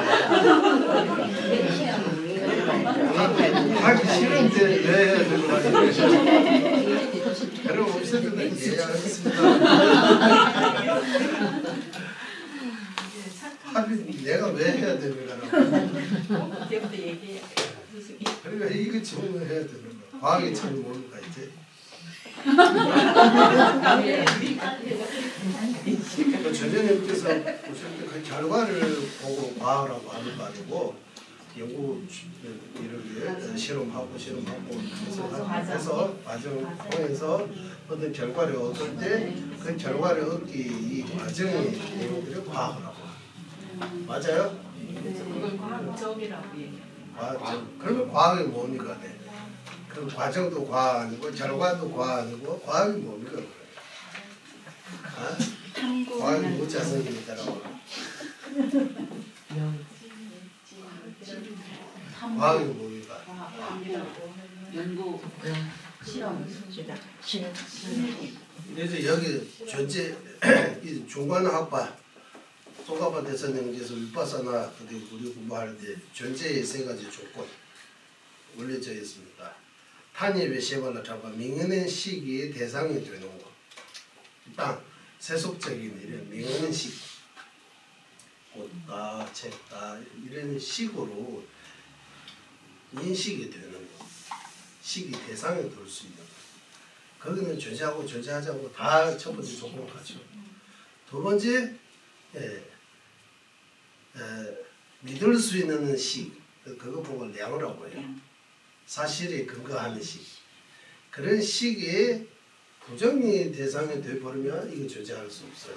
S4: 하기 싫은데 왜 해야 됩니까? 그럼 없애도 예, 알겠습니다. 하긴 내가 왜 해야 됩니까?
S2: 그때부터 얘기해.
S4: 그러니까 이거 질문을 해야 되는 거야. 과학의 참이 뭡니까 이제? 그 전현님께서 보실 때 그 결과를 보고 과학이라고 하는 거 아니고 연구 이렇게 실험하고 해서 과정을 통해서 어떤 결과를 얻을 때 그 결과를 얻기 이 과정이 얘네들이 과학이라고 맞아요?
S2: 그걸 과학적이라고 얘기해.
S4: 과정. 그러면 과학이 뭡니까? 네. 그 과정도 과학 아니고 결과도 과학 아니고 과학이 뭡니까? 아? 과학이 뭐 자성이니까라고. 과학이 뭡니까?
S2: 연구, 실험,
S4: 그래서 여기 전체 이 중간학파 송가파 대선생님께서 윗바사나 우리 공부할 때 전체의 세 가지 조건 올려져 있습니다. 탄입의 세발로 잡아 명언의 시기의 대상이 되는 것. 일단 세속적인 이런 명언의 시, 꽃다, 책다 이런 식으로 인식이 되는 것. 시기 대상이 될 수 있는 것. 거기는 존재하고 존재하자고 다 첫 번째 조건을 갖죠. 두 번째 믿을 수 있는 식, 그거 보고 량이라고 해요. 사실에 근거하는 식. 그런 식이 부정이 대상이 되어버리면 이거 존재할 수 없어요.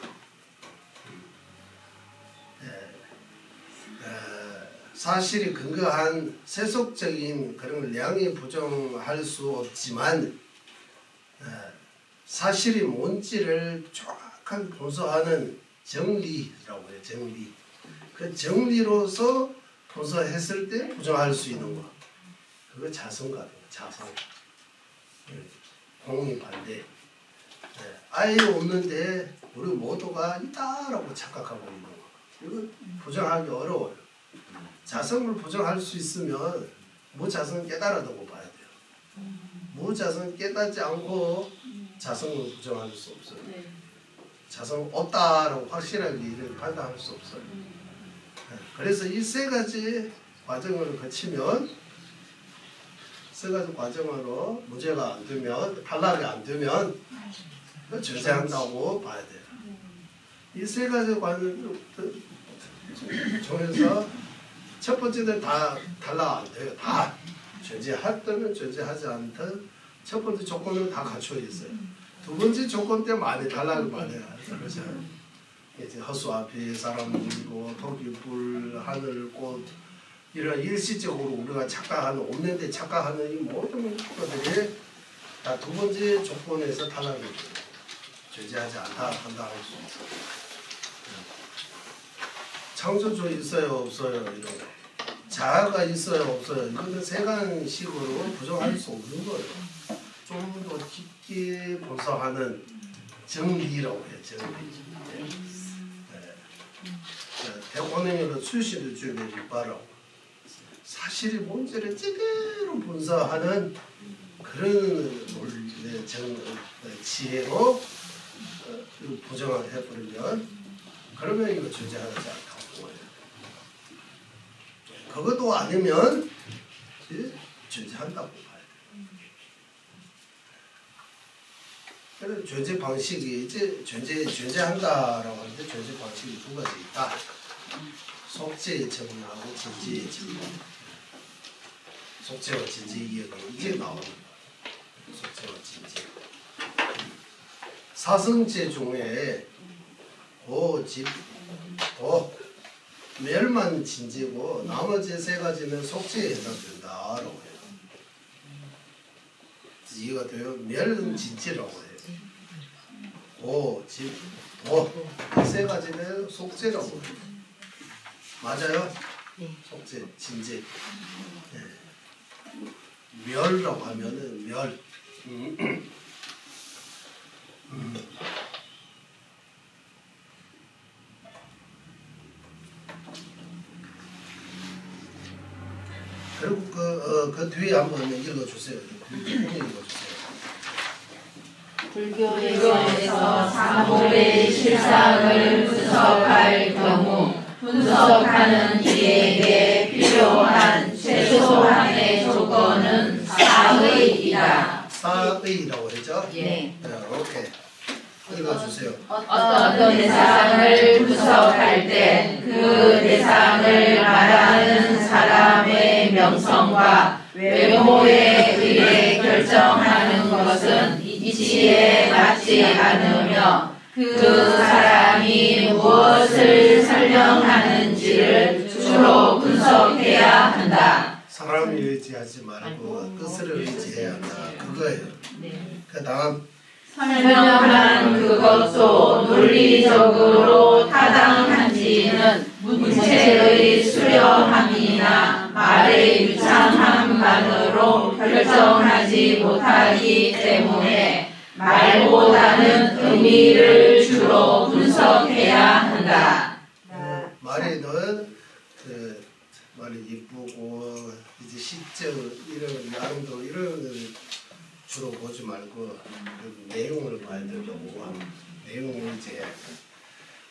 S4: 사실이 근거한 세속적인 그런 량이 부정할 수 없지만 사실이 뭔지를 정확하게 분석하는 정리라고 해요. 정리. 그 정리로서 분석했을 때 부정할 수 있는 거. 그거 자성가입니다. 자성. 공이 반대. 아예 없는데 우리 모두가 있다라고 착각하고 있는 거. 이거 부정하기 어려워요. 자성을 부정할 수 있으면 무자성 깨달아두고 봐야 돼요. 무자성 깨닫지 않고 자성을 부정할 수 없어요. 자성 없다라고 확실하게 이를 판단할 수 없어요. 그래서 이 세 가지 과정을 거치면 세 가지 과정으로 문제가 안 되면 탈락이 안 되면 존재한다고 봐야 돼요. 이 세 가지 과정 중에서 첫 번째는 다 탈락 안 돼요. 다 존재하든 존재하지 않든 첫 번째 조건은 다 갖춰 있어요. 두 번째 조건 때 많이 탈락을 많이 해요. 그렇죠. 이제 허수 앞에 사람 물고 토기 불 하늘 꽃 이런 일시적으로 우리가 착각하는 없는데 착각하는 이 모든 것들이 다 두 번째 조건에서 탈락이 돼요. 존재하지 않다 한다 할 수 있어요. 창조주 있어요 없어요 이런 거. 자아가 있어요 없어요 이거는 세간식으로 부정할 수 없는 거예요. 좀 더 깊게 분석하는 정리라고 해요. 정리. 대본행으로 출시를 주면 이바라고 사실이 뭔지를 제대로 분석하는 그런 지혜로 부정을 해버리면 그러면 이거 존재하지 않다고 해요. 그것도 아니면 존재한다고 봐야 돼요. 그래서 존재 방식이 이제 존재한다라고 하는데 존재 방식이 두 가지 있다. 속죄의 정리하고 진지의 정리. 속죄와 진지 이해가 이제 나오는 거예요. 속죄와 진지. 사성제 중에 멸만 진지고 나머지 세 가지는 속죄에 해당된다라고 해요. 이해가 돼요? 멸은 진지라고 해요. 세 가지는 속죄라고 해요. 맞아요?
S5: 네.
S4: 속죄, 진지. 네. 멸이라고 하면은 멸. 그리고 그 뒤에 한번 읽어주세요. 읽어주세요.
S5: 불교에서 사물의 실상을 분석할 경우 분석하는 이에게 필요한 최소한의 조건은 사의이다.
S4: 사의라고 했죠?
S5: 네.
S4: 오케이. 읽어주세요.
S5: 어떤 대상을 분석할 때 그 대상을 말하는 사람의 명성과 외모에 의해 결정하는 것은 이치에 맞지 않으며 그 사람이 무엇을 설명하는지를 주로 분석해야 한다.
S4: 사람을 의지하지 말고 뜻을 의지해야 한다. 그거예요. 그 다음
S5: 설명한 그것도 논리적으로 타당한지는 문체의 수려함이나 말의 유창함만으로 결정하지 못하기 때문에 말보다는 의미를 주로 분석해야 한다.
S4: 말에는 그 말이 이쁘고 이제 시적 이런 나름도 이런 걸 주로 보지 말고 그 내용을 봐야 된다고 내용을 이제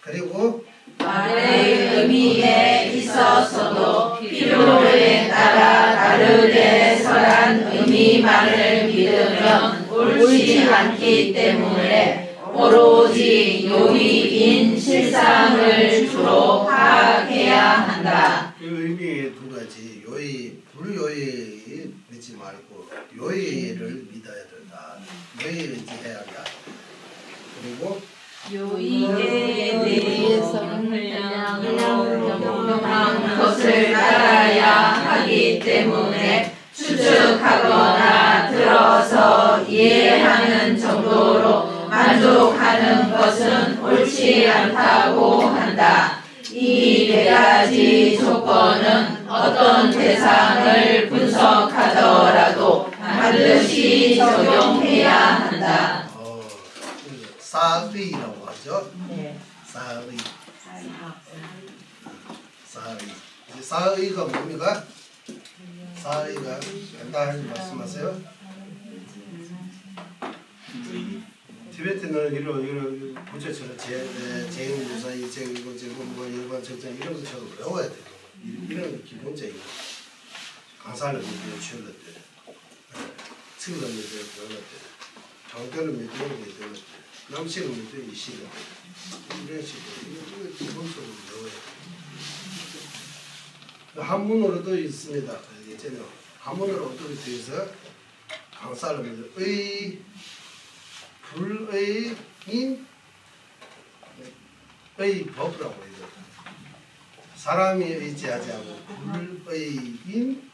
S4: 그리고
S5: 말의 의미에 있어서도 필요에 따라 다르게 설한 의미만을 믿으면 옳지 않기 때문에 오로지 요의인 실상을 주로 파악해야 한다.
S4: 그 의미 두 가지 요의 불요의 믿지 말고 요의를 믿어야 된다. 요의를 의지해야 한다. 그리고
S5: 요의에 대해서는 경험한 것을 따라야 하기 때문에 추측하거나 들어서 이해하는 정도로 만족하는 것은 옳지 않다고 한다. 이 네 가지 조건은 어떤 대상을 분석하더라도 반드시 적용해야 한다.
S4: 사의라고 하죠.
S5: 네.
S4: 사의. 사의. 이제 사의가 뭡니까? 사의가 간단히 말씀하세요. 티베트는 이런 부처처럼 제인무사이 이거 뭐 일반 정장 이런 것처럼 외워야 돼요. 이런 기본적인 강사를 믿는 취업들, 측을 믿는 배우들, 장교를 믿는 배우들, 남식을 믿는 이식을 이런 식으로 이거 기본적으로 외워야 돼요. 한문으로도 있습니다. 예전에 한문으로 어떻게 되어서 강사를 믿는 의 불의인 의법이라고 해요. 사람이 의지하지 않고 불의인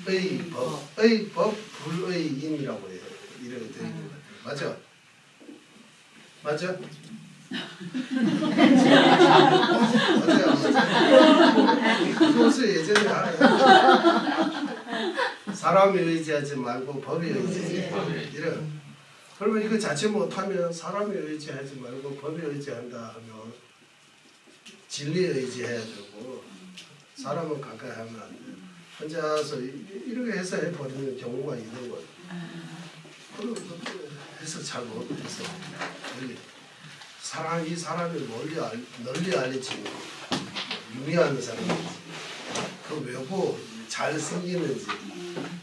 S4: 의법 의법 불의인이라고 해요. 이렇게 되어 있는 것 같아요. 맞죠? 맞아요. 그것을 예전에 알아요. 사람이 의지하지 말고 법이 의지해. 이런. 그러면 이거 자체 못하면 사람이 의지하지 말고 법에 의지한다 하면 진리에 의지해야 되고 사람은 가까이 하면 안 돼요. 혼자서 이렇게 해서 해버리는 경우가 있는 거예요. 그리고 해서 잘 못해서 이 사람이 널리 알려지고 유미하는 사람인지 그 외고 잘 생기는지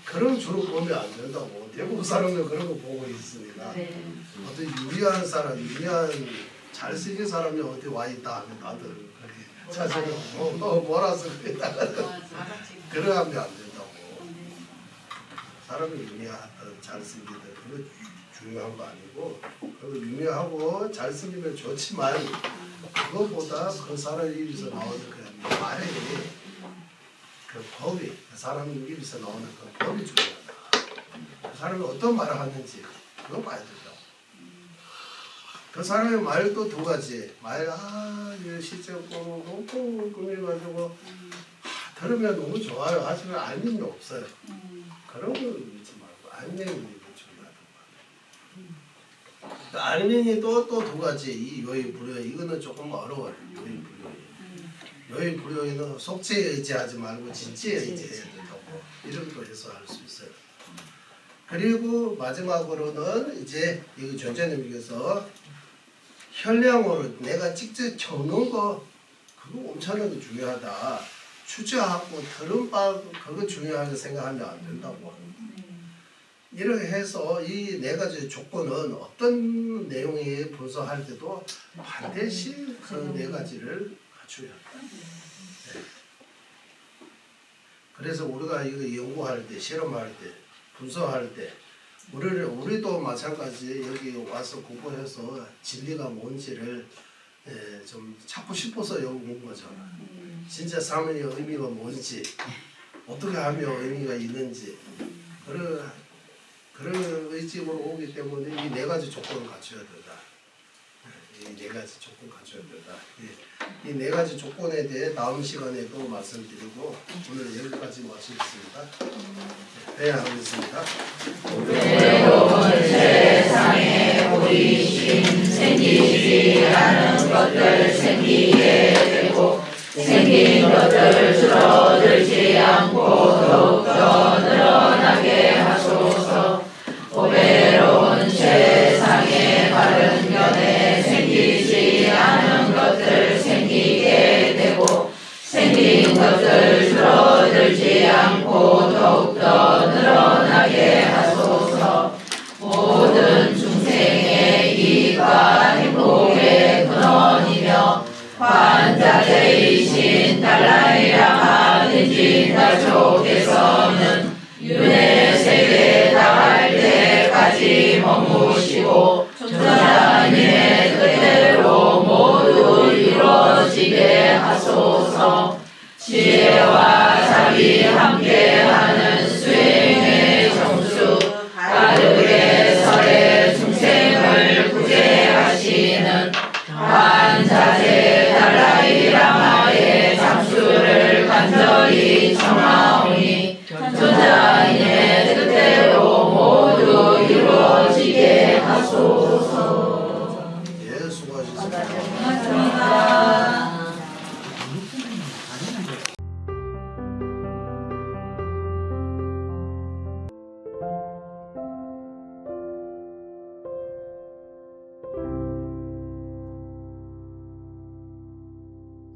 S4: 그런 주로 보면 안 된다고. 대부분 사람들 그런 거 보고 있으니까 어떤 유리한 사람, 유리한 잘생긴 사람이 어디 와 있다 하면 다들 그렇게 찾아서 몰아서 그러면 안 된다고. 사람이 유리하다, 잘생기다 그거 중요한 거 아니고 그리고 유명하고 잘생기면 좋지만 그것보다 그 사람 입에서 나오는 그 말이 그 법이 그 사람 입에서 나오는 그 법이 중요하다. 그 사람이 어떤 말을 하는지 그거 봐야 된다고. 그 사람의 말도 두 가지 말 이거 실제 꾸며가지고 들으면 너무 좋아요. 하지만 알림이 없어요. 그런 거 믿지 말고 알림이 중요하다. 알림이 또 두 가지 이 요의 불효 이거는 조금 어려워요. 요의 불효. 요의 불효에는 속체에 의지하지 말고 진지에 의지해야 된다고 이렇게도 해석할 수 있어요. 그리고 마지막으로는 이제 이 전자님께서 현량으로 내가 직접 적는 거 그거 엄청나게 중요하다. 추적하고 들은 바 그거 중요하게 생각하면 안 된다고. 이렇게 해서 이 네 가지 조건은 어떤 내용이 분석할 때도 반드시 그 네 가지를 갖춰야 한다. 네. 그래서 우리가 이거 연구할 때, 실험할 때, 분석할 때 우리도 마찬가지 여기 와서 공부해서 진리가 뭔지를 좀 찾고 싶어서 연구한 거잖아. 진짜 삶의 의미가 뭔지 어떻게 하면 의미가 있는지 그런 의식으로 오기 때문에 이 네 가지 조건을 갖춰야 된다. 이 네 가지 조건 갖춰야 된다. 이 네 가지 조건에 대해 다음 시간에도 말씀드리고 오늘 여기까지 마치겠습니다. 네, 하겠습니다.
S5: 외로운 세상에 우리심 생기지 않은 것들 생기게 되고 생긴 것들 줄어들지 않고 더욱더 늘어나게 하소서. 외로운 세상에 바른 견해 생기지 않은 것들 생기게 되고 생긴 것들 줄어들지 않고 더욱더 늘어나게 하소서. 모든 중생의 이익과 행복의 근원이며 환자제이신 달라이라마 벤진다조께서는 윤회 세계에 닿을 때까지 머무시고 조사님의 뜻대로 모두 이루어지게 하소서. 지혜와 자비 함께하는